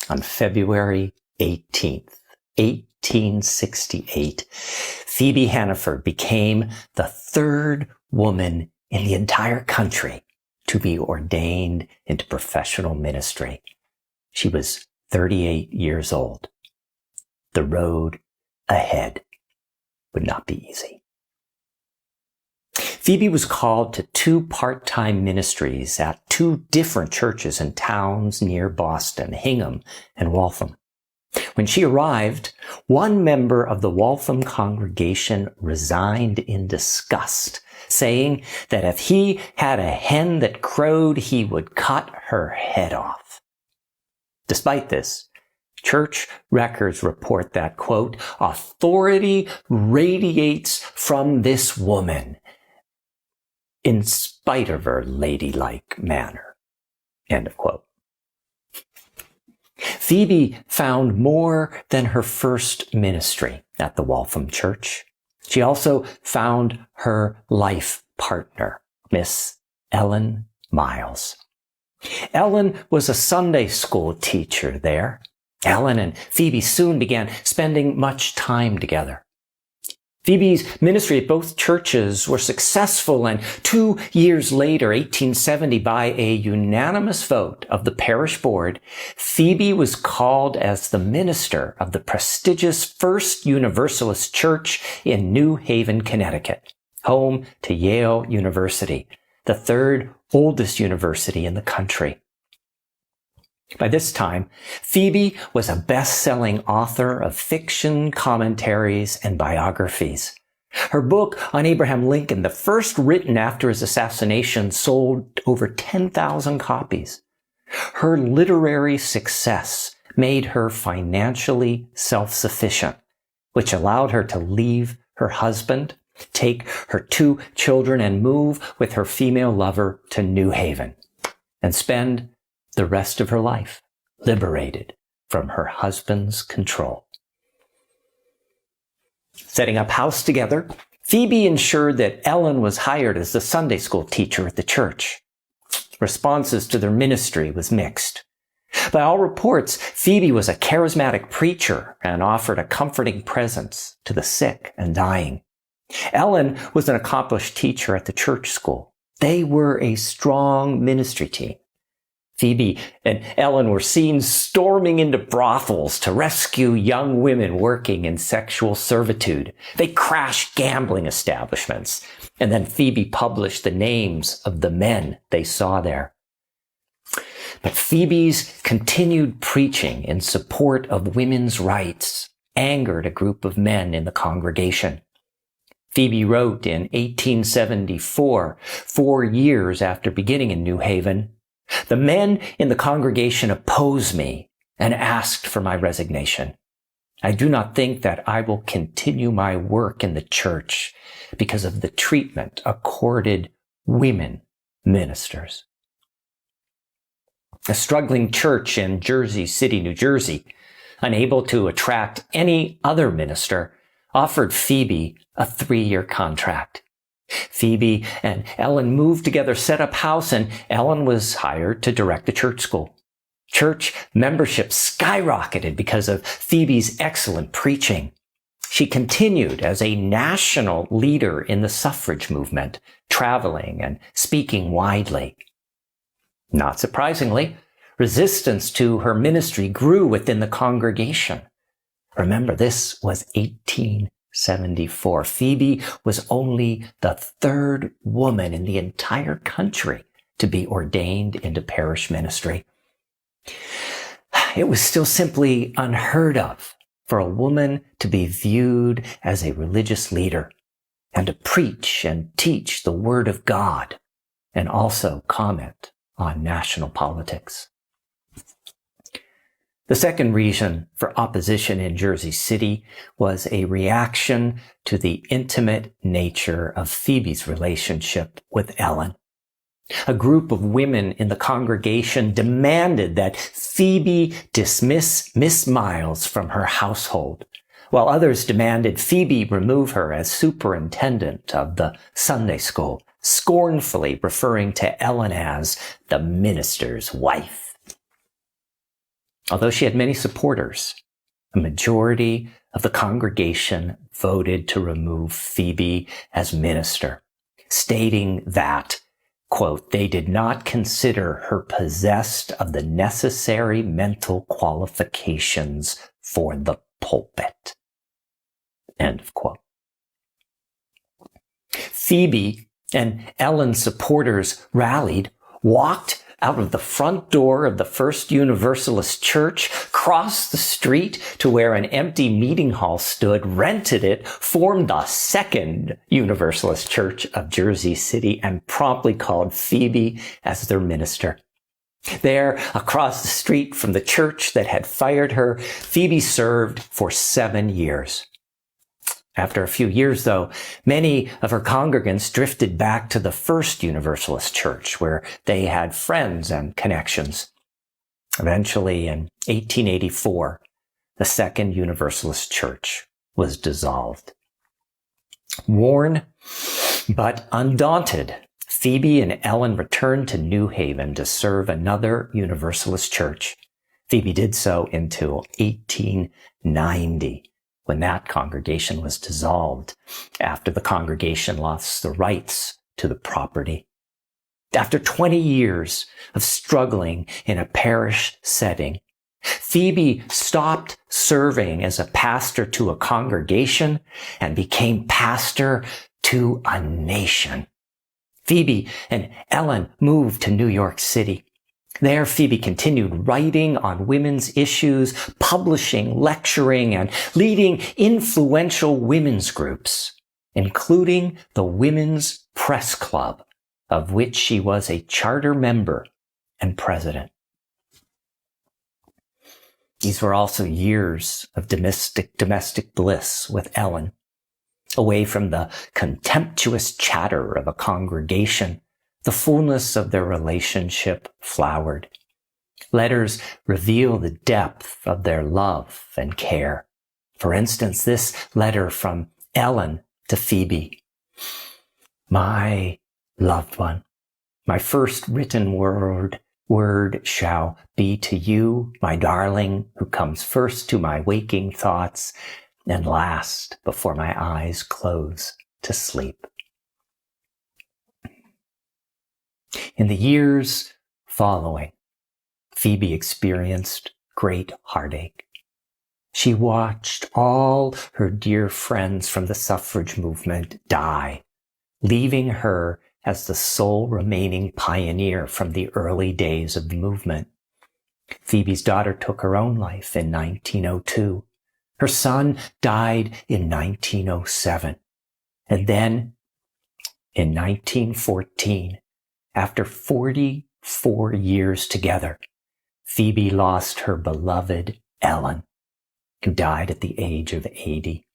On February 18th, 1868, Phoebe Hannaford became the 3rd woman in the entire country to be ordained into professional ministry. She was 38 years old. The road ahead would not be easy. Phoebe was called to 2 part-time ministries at 2 different churches in towns near Boston, Hingham and Waltham. When she arrived, one member of the Waltham congregation resigned in disgust, saying that if he had a hen that crowed, he would cut her head off. Despite this, church records report that, quote, authority radiates from this woman in spite of her ladylike manner, end of quote. Phoebe found more than her first ministry at the Waltham Church. She also found her life partner, Miss Ellen Miles. Ellen was a Sunday school teacher there. Ellen and Phoebe soon began spending much time together. Phoebe's ministry at both churches were successful, and 2 years later, 1870, by a unanimous vote of the parish board, Phoebe was called as the minister of the prestigious First Universalist Church in New Haven, Connecticut, home to Yale University, the 3rd oldest university in the country. By this time, Phoebe was a best-selling author of fiction, commentaries, and biographies. Her book on Abraham Lincoln, the first written after his assassination, sold over 10,000 copies. Her literary success made her financially self-sufficient, which allowed her to leave her husband, take her 2 children, and move with her female lover to New Haven, and spend the rest of her life liberated from her husband's control. Setting up house together, Phoebe ensured that Ellen was hired as the Sunday school teacher at the church. Responses to their ministry was mixed. By all reports, Phoebe was a charismatic preacher and offered a comforting presence to the sick and dying. Ellen was an accomplished teacher at the church school. They were a strong ministry team. Phoebe and Ellen were seen storming into brothels to rescue young women working in sexual servitude. They crashed gambling establishments, and then Phoebe published the names of the men they saw there. But Phoebe's continued preaching in support of women's rights angered a group of men in the congregation. Phoebe wrote in 1874, 4 years after beginning in New Haven, "The men in the congregation oppose me and asked for my resignation. I do not think that I will continue my work in the church because of the treatment accorded women ministers." A struggling church in Jersey City, New Jersey, unable to attract any other minister, offered Phoebe a 3-year contract. Phoebe and Ellen moved together, set up house, and Ellen was hired to direct the church school. Church membership skyrocketed because of Phoebe's excellent preaching. She continued as a national leader in the suffrage movement, traveling and speaking widely. Not surprisingly, resistance to her ministry grew within the congregation. Remember, this was 1874. Phoebe was only the 3rd woman in the entire country to be ordained into parish ministry. It was still simply unheard of for a woman to be viewed as a religious leader and to preach and teach the Word of God and also comment on national politics. The second reason for opposition in Jersey City was a reaction to the intimate nature of Phoebe's relationship with Ellen. A group of women in the congregation demanded that Phoebe dismiss Miss Miles from her household, while others demanded Phoebe remove her as superintendent of the Sunday school, scornfully referring to Ellen as the minister's wife. Although she had many supporters, a majority of the congregation voted to remove Phoebe as minister, stating that, quote, "they did not consider her possessed of the necessary mental qualifications for the pulpit," end of quote. Phoebe and Ellen's supporters rallied, walked out of the front door of the First Universalist Church, crossed the street to where an empty meeting hall stood, rented it, formed the Second Universalist Church of Jersey City, and promptly called Phoebe as their minister. There, across the street from the church that had fired her, Phoebe served for 7 years. After a few years, though, many of her congregants drifted back to the First Universalist Church, where they had friends and connections. Eventually, in 1884, the Second Universalist Church was dissolved. Worn but undaunted, Phoebe and Ellen returned to New Haven to serve another Universalist church. Phoebe did so until 1890. When that congregation was dissolved, after the congregation lost the rights to the property. After 20 years of struggling in a parish setting, Phoebe stopped serving as a pastor to a congregation and became pastor to a nation. Phoebe and Ellen moved to New York City. There, Phoebe continued writing on women's issues, publishing, lecturing, and leading influential women's groups, including the Women's Press Club, of which she was a charter member and president. These were also years of domestic bliss with Ellen, away from the contemptuous chatter of a congregation. The fullness of their relationship flowered. Letters reveal the depth of their love and care. For instance, this letter from Ellen to Phoebe. "My loved one, my first written word shall be to you, my darling, who comes first to my waking thoughts and last before my eyes close to sleep." In the years following, Phoebe experienced great heartache. She watched all her dear friends from the suffrage movement die, leaving her as the sole remaining pioneer from the early days of the movement. Phoebe's daughter took her own life in 1902. Her son died in 1907. And then in 1914, after 44 years together, Phoebe lost her beloved Ellen, who died at the age of 80.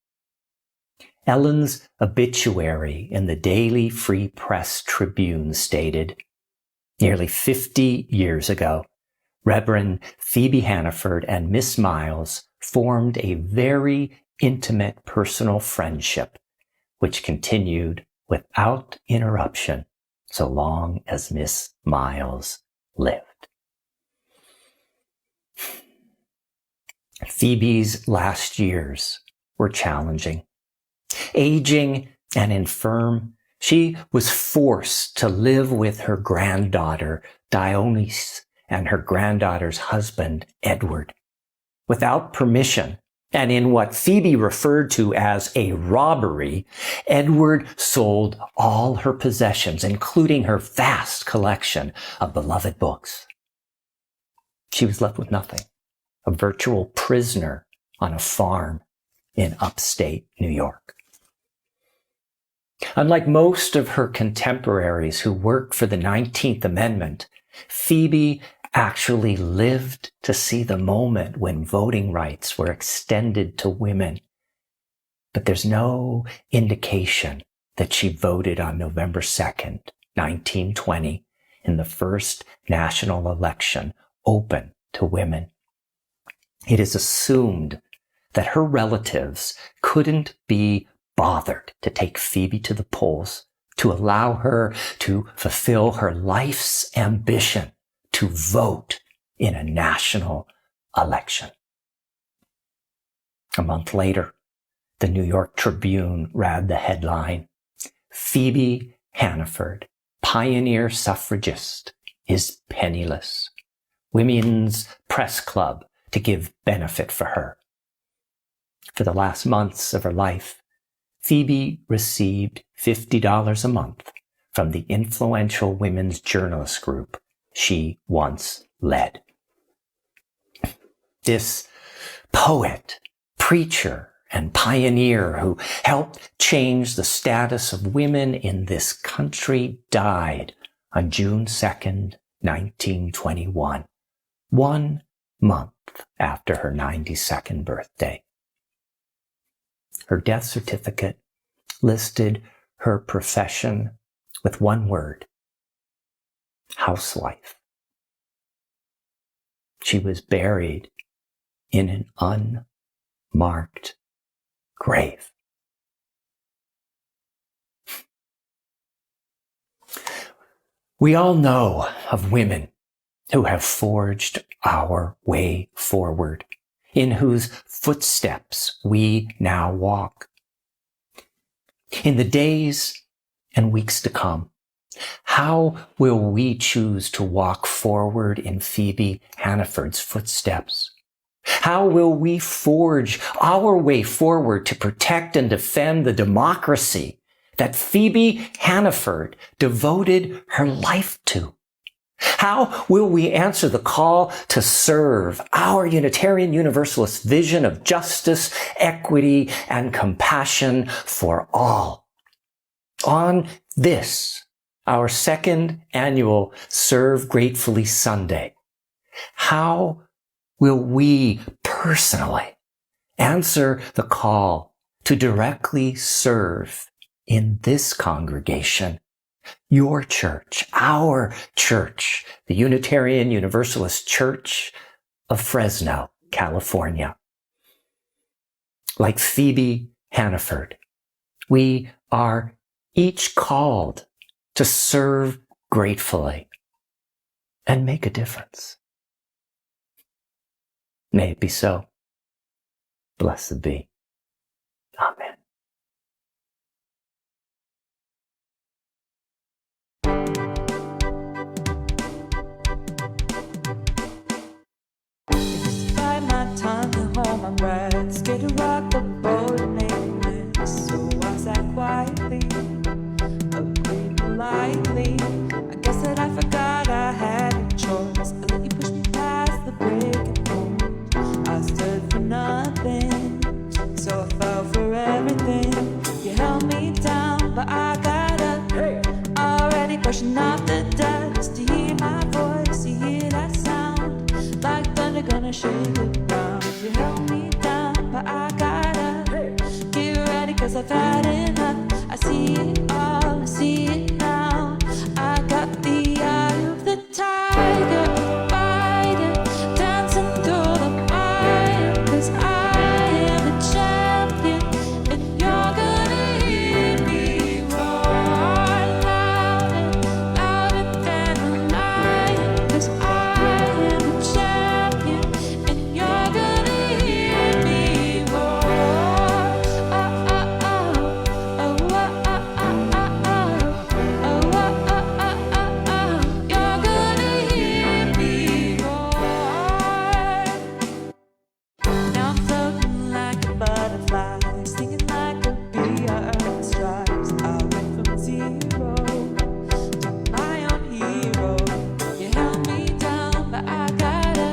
Ellen's obituary in the Daily Free Press Tribune stated, nearly 50 years ago, Reverend Phoebe Hannaford and Miss Miles formed a very intimate personal friendship, which continued without interruption so long as Miss Miles lived. Phoebe's last years were challenging. Aging and infirm, she was forced to live with her granddaughter, Dionys, and her granddaughter's husband, Edward. Without permission, and in what Phoebe referred to as a robbery, Edward sold all her possessions, including her vast collection of beloved books. She was left with nothing, a virtual prisoner on a farm in upstate New York. Unlike most of her contemporaries who worked for the 19th Amendment, Phoebe actually lived to see the moment when voting rights were extended to women. But there's no indication that she voted on November 2nd, 1920, in the first national election open to women. It is assumed that her relatives couldn't be bothered to take Phoebe to the polls to allow her to fulfill her life's ambition to vote in a national election. A month later, the New York Tribune read the headline, "Phoebe Hannaford, pioneer suffragist, is penniless. Women's Press Club to give benefit for her." For the last months of her life, Phoebe received $50 a month from the influential women's journalist group she once led. This poet, preacher, and pioneer who helped change the status of women in this country died on June 2nd, 1921, 1 month after her 92nd birthday. Her death certificate listed her profession with one word: housewife. She was buried in an unmarked grave. We all know of women who have forged our way forward, in whose footsteps we now walk. In the days and weeks to come, how will we choose to walk forward in Phoebe Hannaford's footsteps? How will we forge our way forward to protect and defend the democracy that Phoebe Hannaford devoted her life to? How will we answer the call to serve our Unitarian Universalist vision of justice, equity, and compassion for all? On this, our second annual Serve Gratefully Sunday, how will we personally answer the call to directly serve in this congregation, your church, our church, the Unitarian Universalist Church of Fresno, California? Like Phoebe Hannaford, we are each called to serve gratefully and make a difference. May it be so. Blessed be. Amen. Find my time to hold my breath, scared to rock the boat and nameless. So I sat quietly, agreed politely. I guess that I forgot I had a choice. I let you push me past the breaking point. I stood for nothing, so I fell for everything. You held me down. shake the ground. You held me down, but I gotta get ready, cause I've had enough. I see it all, I see it now. I got the eye of the tiger, fighting, dancing through the fire, cause I am a champion, and you're gonna hear me roar louder, louder than a lion, cause I am a champion, and you're gonna hear me roar. Oh, oh, oh, oh, oh, oh, oh, oh, oh, oh, oh, oh, you're gonna hear me roar. Now I'm floating like a butterfly, stinging like a bee. I earned stripes. I went from zero to my own hero. You held me down, but I gotta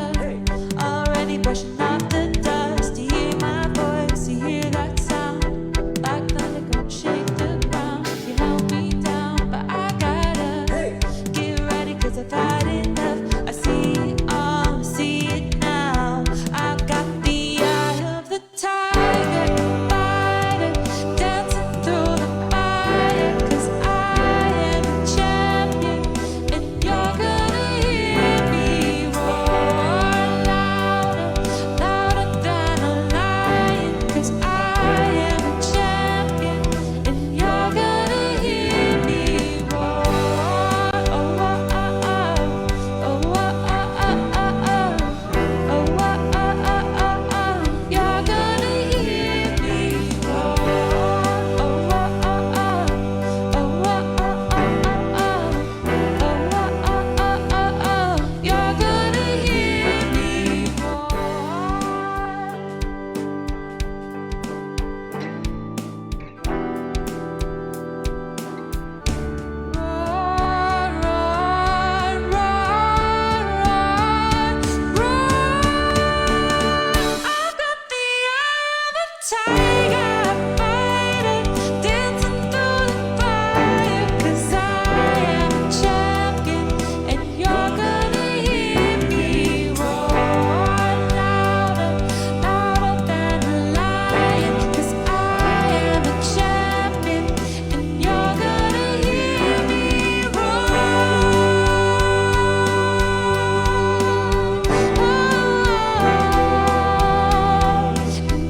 already brushing off the dust. You hear my voice, you hear that sound, like thunder gonna shake the ground. You held me down, but I gotta get ready, cause I've had enough. I see it all, I see it now. I got the eye of the tiger, fighter, dancing through the fire, cause I am a champion, and you're gonna hear me roar louder, louder than a lion, cause I am a champion, and you're gonna hear me roar. Oh, oh, oh, oh, oh, oh, oh, oh, oh, oh, oh, oh, you're gonna hear me roar. Oh, oh, oh, oh, oh, oh, oh, you're gonna hear me I've got the eye of a tiger, fighting, dancing through the fire, cause I am a champion, and you're gonna hear me roar louder, louder than a lion, cause I am a champion, and you're gonna hear me roar.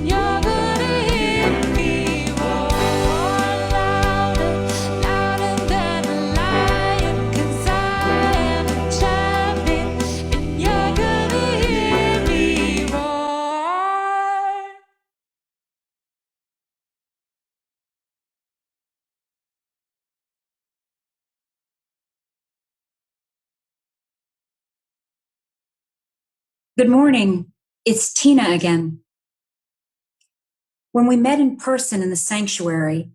You're gonna hear me roar louder, louder than a lion, cause I am a champion, and you're gonna hear me roar. Good morning. It's Tina again. When we met in person in the sanctuary,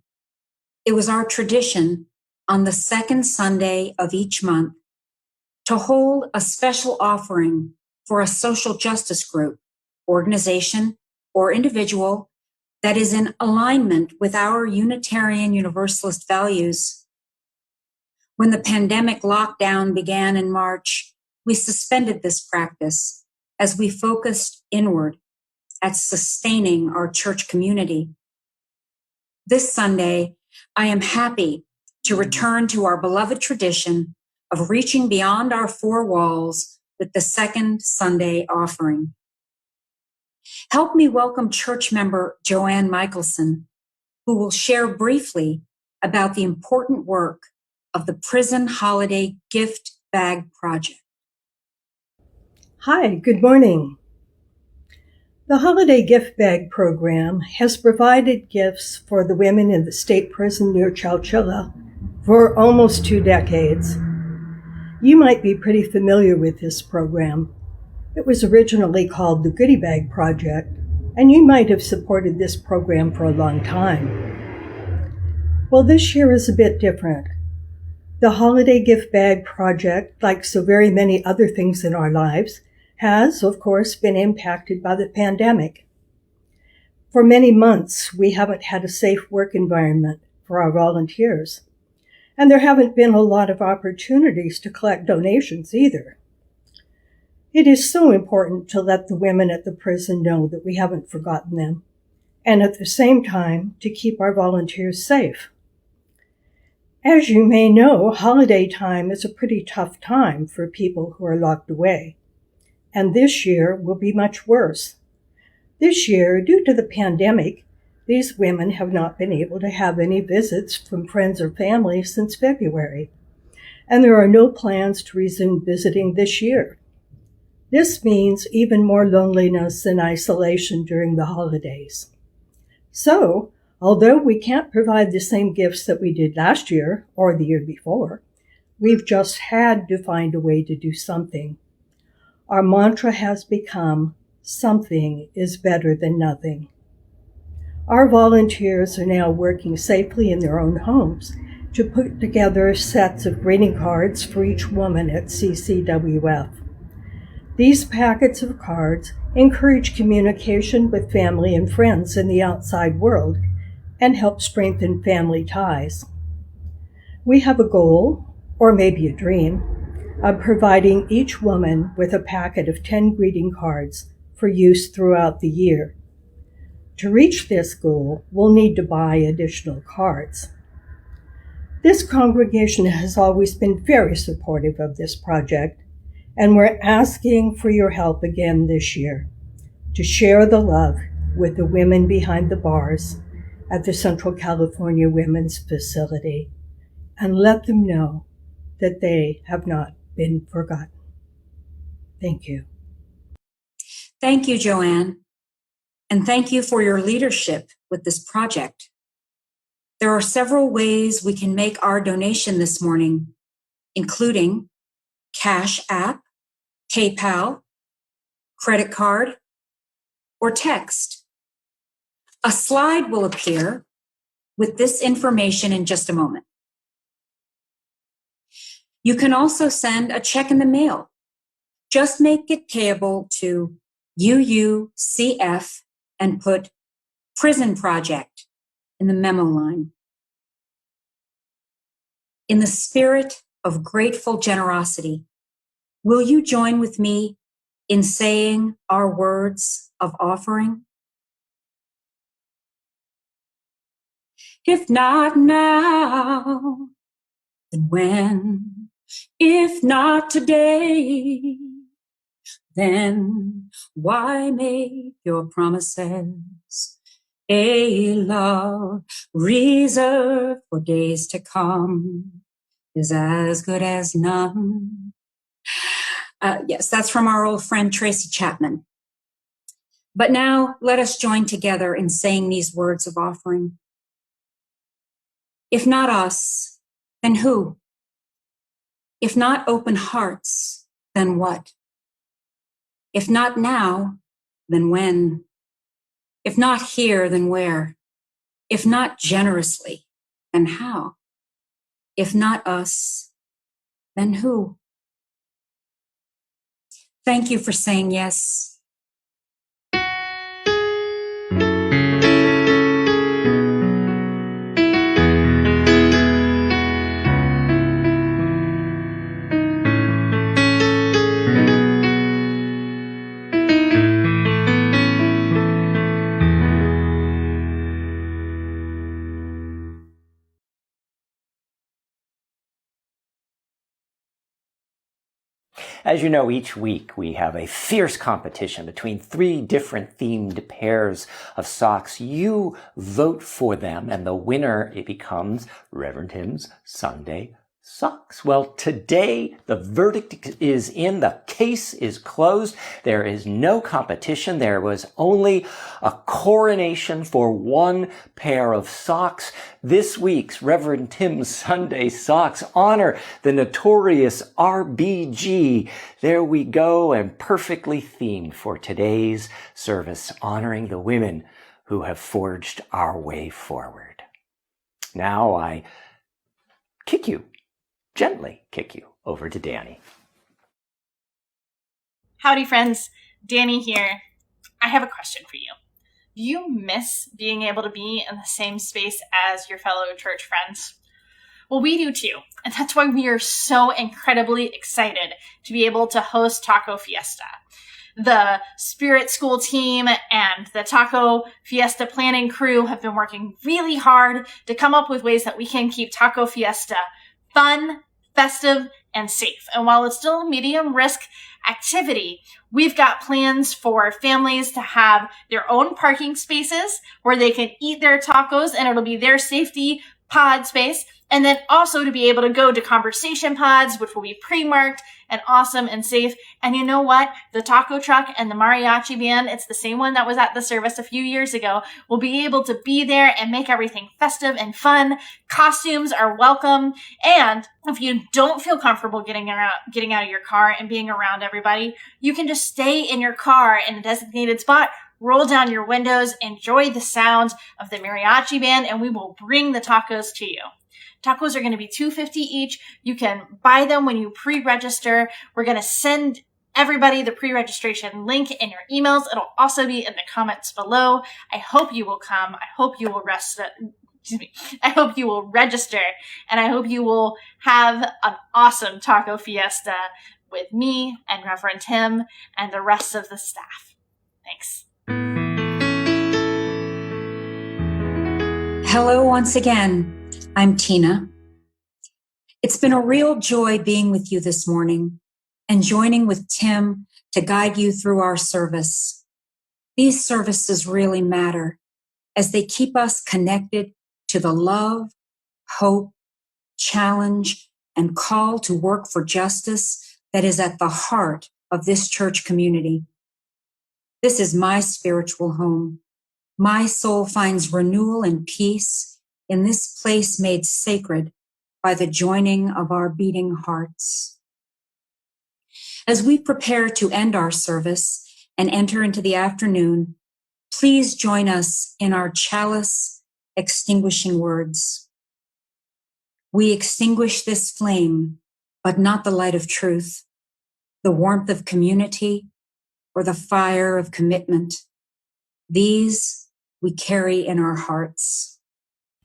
it was our tradition on the second Sunday of each month to hold a special offering for a social justice group, organization, or individual that is in alignment with our Unitarian Universalist values. When the pandemic lockdown began in March, we suspended this practice as we focused inward at sustaining our church community. This Sunday, I am happy to return to our beloved tradition of reaching beyond our four walls with the second Sunday offering. Help me welcome church member Joanne Michelson, who will share briefly about the important work of the Prison Holiday Gift Bag Project. Hi, good morning. The Holiday Gift Bag Program has provided gifts for the women in the state prison near Chowchilla for almost 2 decades. You might be pretty familiar with this program. It was originally called the Goodie Bag Project, and you might have supported this program for a long time. Well, this year is a bit different. The Holiday Gift Bag Project, like so very many other things in our lives, has, of course, been impacted by the pandemic. For many months, we haven't had a safe work environment for our volunteers, and there haven't been a lot of opportunities to collect donations either. It is so important to let the women at the prison know that we haven't forgotten them, and at the same time to keep our volunteers safe. As you may know, holiday time is a pretty tough time for people who are locked away, and this year will be much worse. This year, due to the pandemic, these women have not been able to have any visits from friends or family since February, and there are no plans to resume visiting this year. This means even more loneliness and isolation during the holidays. So, although we can't provide the same gifts that we did last year or the year before, we've just had to find a way to do something. Our mantra has become, something is better than nothing. Our volunteers are now working safely in their own homes to put together sets of greeting cards for each woman at CCWF. These packets of cards encourage communication with family and friends in the outside world and help strengthen family ties. We have a goal, or maybe a dream, of providing each woman with a packet of 10 greeting cards for use throughout the year. To reach this goal, we'll need to buy additional cards. This congregation has always been very supportive of this project, and we're asking for your help again this year to share the love with the women behind the bars at the Central California Women's Facility and let them know that they have not been forgotten. Thank you. Thank you, Joanne. And thank you for your leadership with this project. There are several ways we can make our donation this morning, including Cash App, PayPal, credit card, or text. A slide will appear with this information in just a moment. You can also send a check in the mail. Just make it payable to UUCF and put Prison Project in the memo line. In the spirit of grateful generosity, will you join with me in saying our words of offering? If not now, then when? If not today, then why make your promises a love reserved for days to come is as good as none? Yes, that's from our old friend Tracy Chapman. But now let us join together in saying these words of offering. If not us, then who? If not open hearts, then what? If not now, then when? If not here, then where? If not generously, then how? If not us, then who? Thank you for saying yes. As you know, each week we have a fierce competition between 3 different themed pairs of socks. You vote for them, and the winner, it becomes Reverend Tim's Sunday Socks. Well, today the verdict is in. The case is closed. There is no competition. There was only a coronation for one pair of socks. This week's Reverend Tim's Sunday Socks honor the notorious RBG. There we go, and perfectly themed for today's service, honoring the women who have forged our way forward. Now I gently kick you over to Danny. Howdy, friends. Danny here. I have a question for you. Do you miss being able to be in the same space as your fellow church friends? Well, we do too. And that's why we are so incredibly excited to be able to host Taco Fiesta. The Spirit School team and the Taco Fiesta planning crew have been working really hard to come up with ways that we can keep Taco Fiesta fun, festive, and safe. And while it's still a medium risk activity, we've got plans for families to have their own parking spaces where they can eat their tacos, and it'll be their safety pod space. And then also to be able to go to conversation pods, which will be pre-marked and awesome and safe. And you know what? The taco truck and the mariachi band, it's the same one that was at the service a few years ago, will be able to be there and make everything festive and fun. Costumes are welcome. And if you don't feel comfortable getting out of your car and being around everybody, you can just stay in your car in a designated spot, roll down your windows, enjoy the sound of the mariachi band, and we will bring the tacos to you. Tacos are going to be $2.50 each. You can buy them when you pre-register. We're going to send everybody the pre-registration link in your emails. It'll also be in the comments below. I hope you will come. I hope you will I hope you will register, and I hope you will have an awesome Taco Fiesta with me and Reverend Tim and the rest of the staff. Thanks. Hello once again. I'm Tina. It's been a real joy being with you this morning and joining with Tim to guide you through our service. These services really matter as they keep us connected to the love, hope, challenge, and call to work for justice that is at the heart of this church community. This is my spiritual home. My soul finds renewal and peace in this place made sacred by the joining of our beating hearts. As we prepare to end our service and enter into the afternoon, please join us in our chalice extinguishing words. We extinguish this flame, but not the light of truth, the warmth of community, or the fire of commitment. These we carry in our hearts.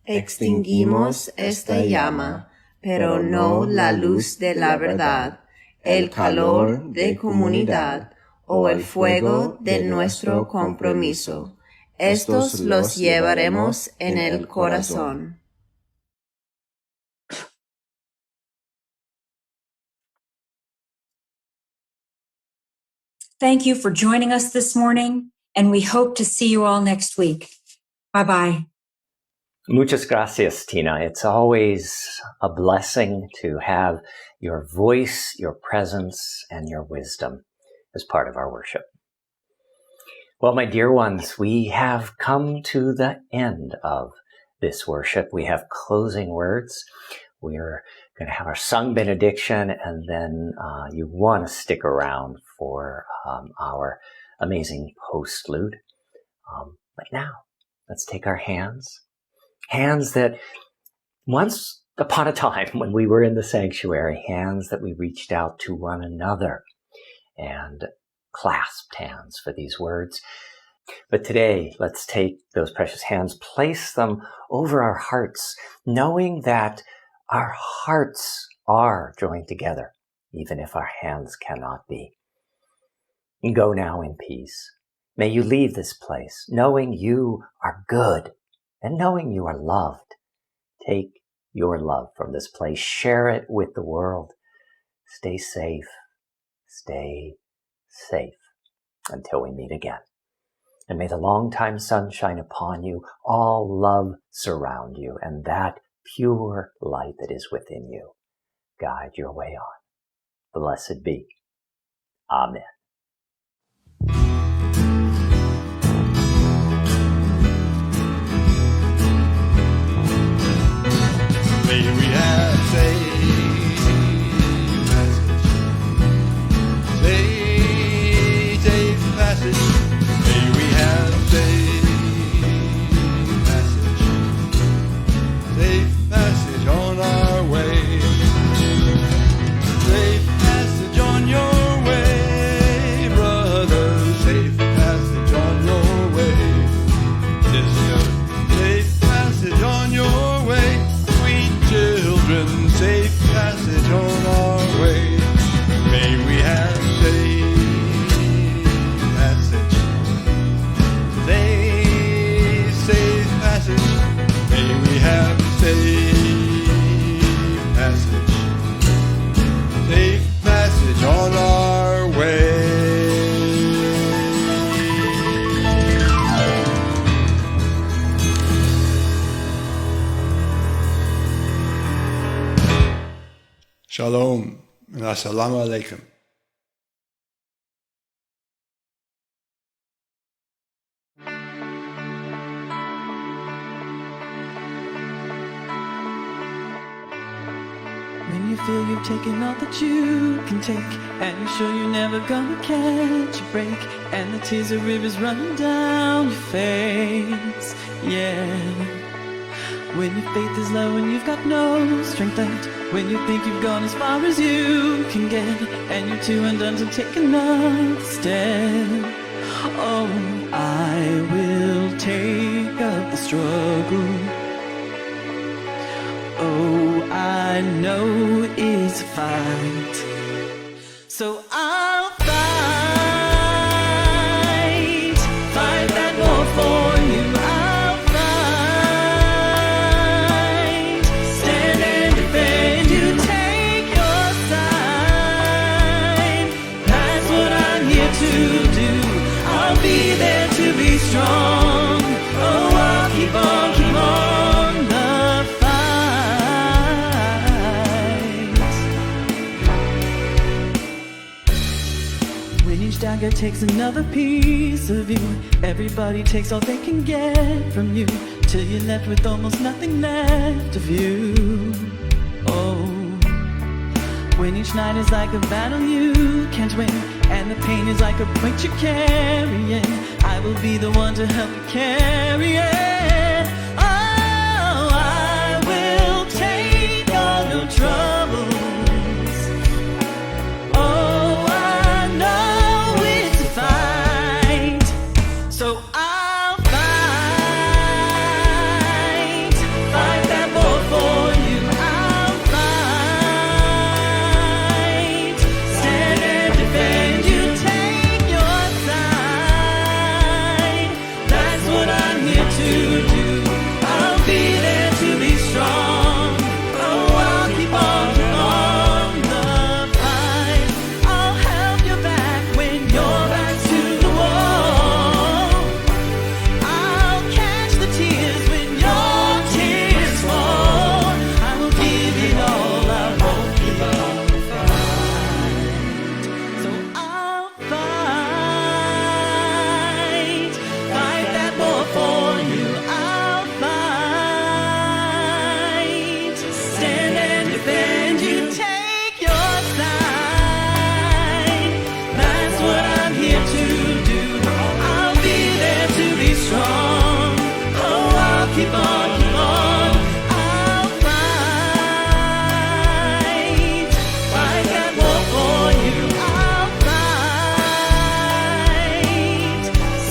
Extinguimos esta llama, pero no la luz de la verdad, el calor de comunidad o el fuego de nuestro compromiso. Estos los llevaremos en el corazón. Thank you for joining us this morning, and we hope to see you all next week. Bye-bye. Muchas gracias, Tina. It's always a blessing to have your voice, your presence, and your wisdom as part of our worship. Well, my dear ones, we have come to the end of this worship. We have closing words. We're going to have our sung benediction, and then you want to stick around for our amazing postlude. But now, let's take our hands that once upon a time when we were in the sanctuary, hands that we reached out to one another and clasped hands for these words. But today, let's take those precious hands, place them over our hearts, knowing that our hearts are joined together, even if our hands cannot be. And go now in peace. May you leave this place knowing you are good and knowing you are loved. Take your love from this place. Share it with the world. Stay safe. Stay safe until we meet again. And may the long-time sun shine upon you, all love surround you, and that pure light that is within you guide your way on. Blessed be. Amen. May we have safe passage. May we have safe passage on our way. Safe passage on your way, brother. Safe passage on your way. Sister, safe passage on your way. Children Shalom and assalamu alaikum. When you feel you've taken all that you can take, and you're sure you're never gonna catch a break, and the tears of rivers running down your face, yeah. When your faith is low and you've got no strength left, when you think you've gone as far as you can get, and you're too undone to take another step, oh, I will take up the struggle. Oh, I know it's a fight, so I'll fight that war for you. I'll fight, stand and defend you, take your side. That's what I'm here to do. I'll be there to be strong. Oh, I'll keep on the dagger takes another piece of you. Everybody takes all they can get from you, till you're left with almost nothing left of you. Oh, when each night is like a battle you can't win, and the pain is like a point you're carrying, I will be the one to help you carry it. Oh, I will take all your troubles. So I'll fight that war for you. I'll fight, stand and defend you, take your side. That's what I'm here to do. I'll be there to be strong. Oh, I'll keep on the fight. I'll help you back when you're back to the wall. Keep on, I'll fight that war for you. I'll fight,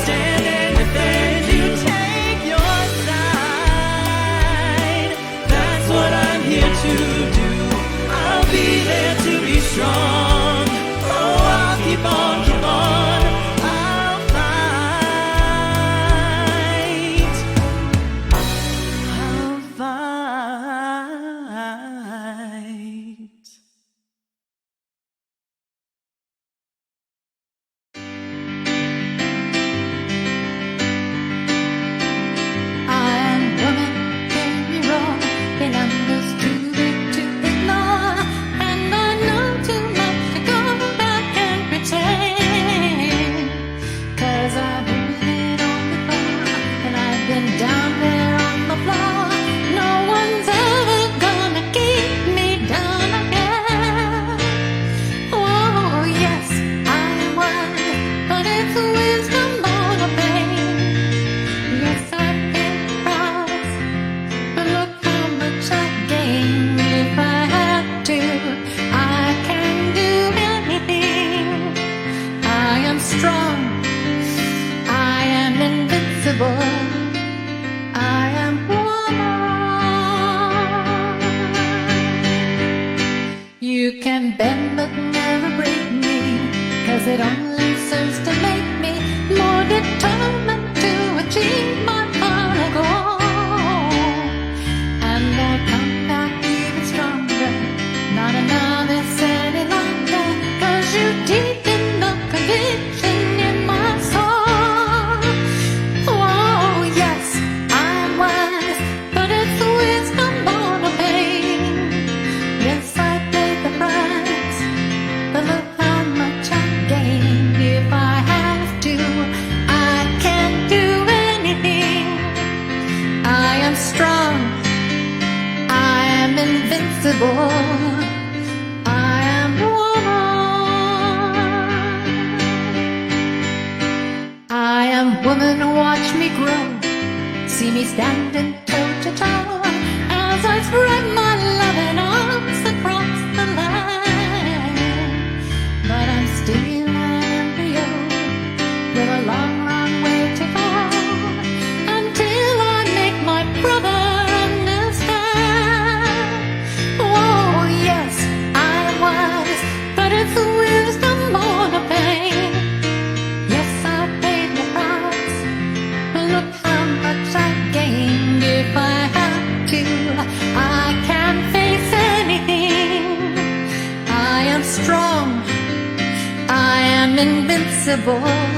stand and defend you, take your side. That's what I'm here to do. I'll be there to be strong. Oh, I'll keep on, been understood to ignore, and I know to my invincible. I am woman. I am woman, watch me grow. See me standing toe to toe as I spread my loving arms across the land. But I'm still an embryo with a long, long way to go until I make my brother understand. Oh, yes, I am wise, but it's wisdom more the pain. Yes, I paid the price. Look how much I gained. If I have to, I can face anything. I am strong, I am invincible.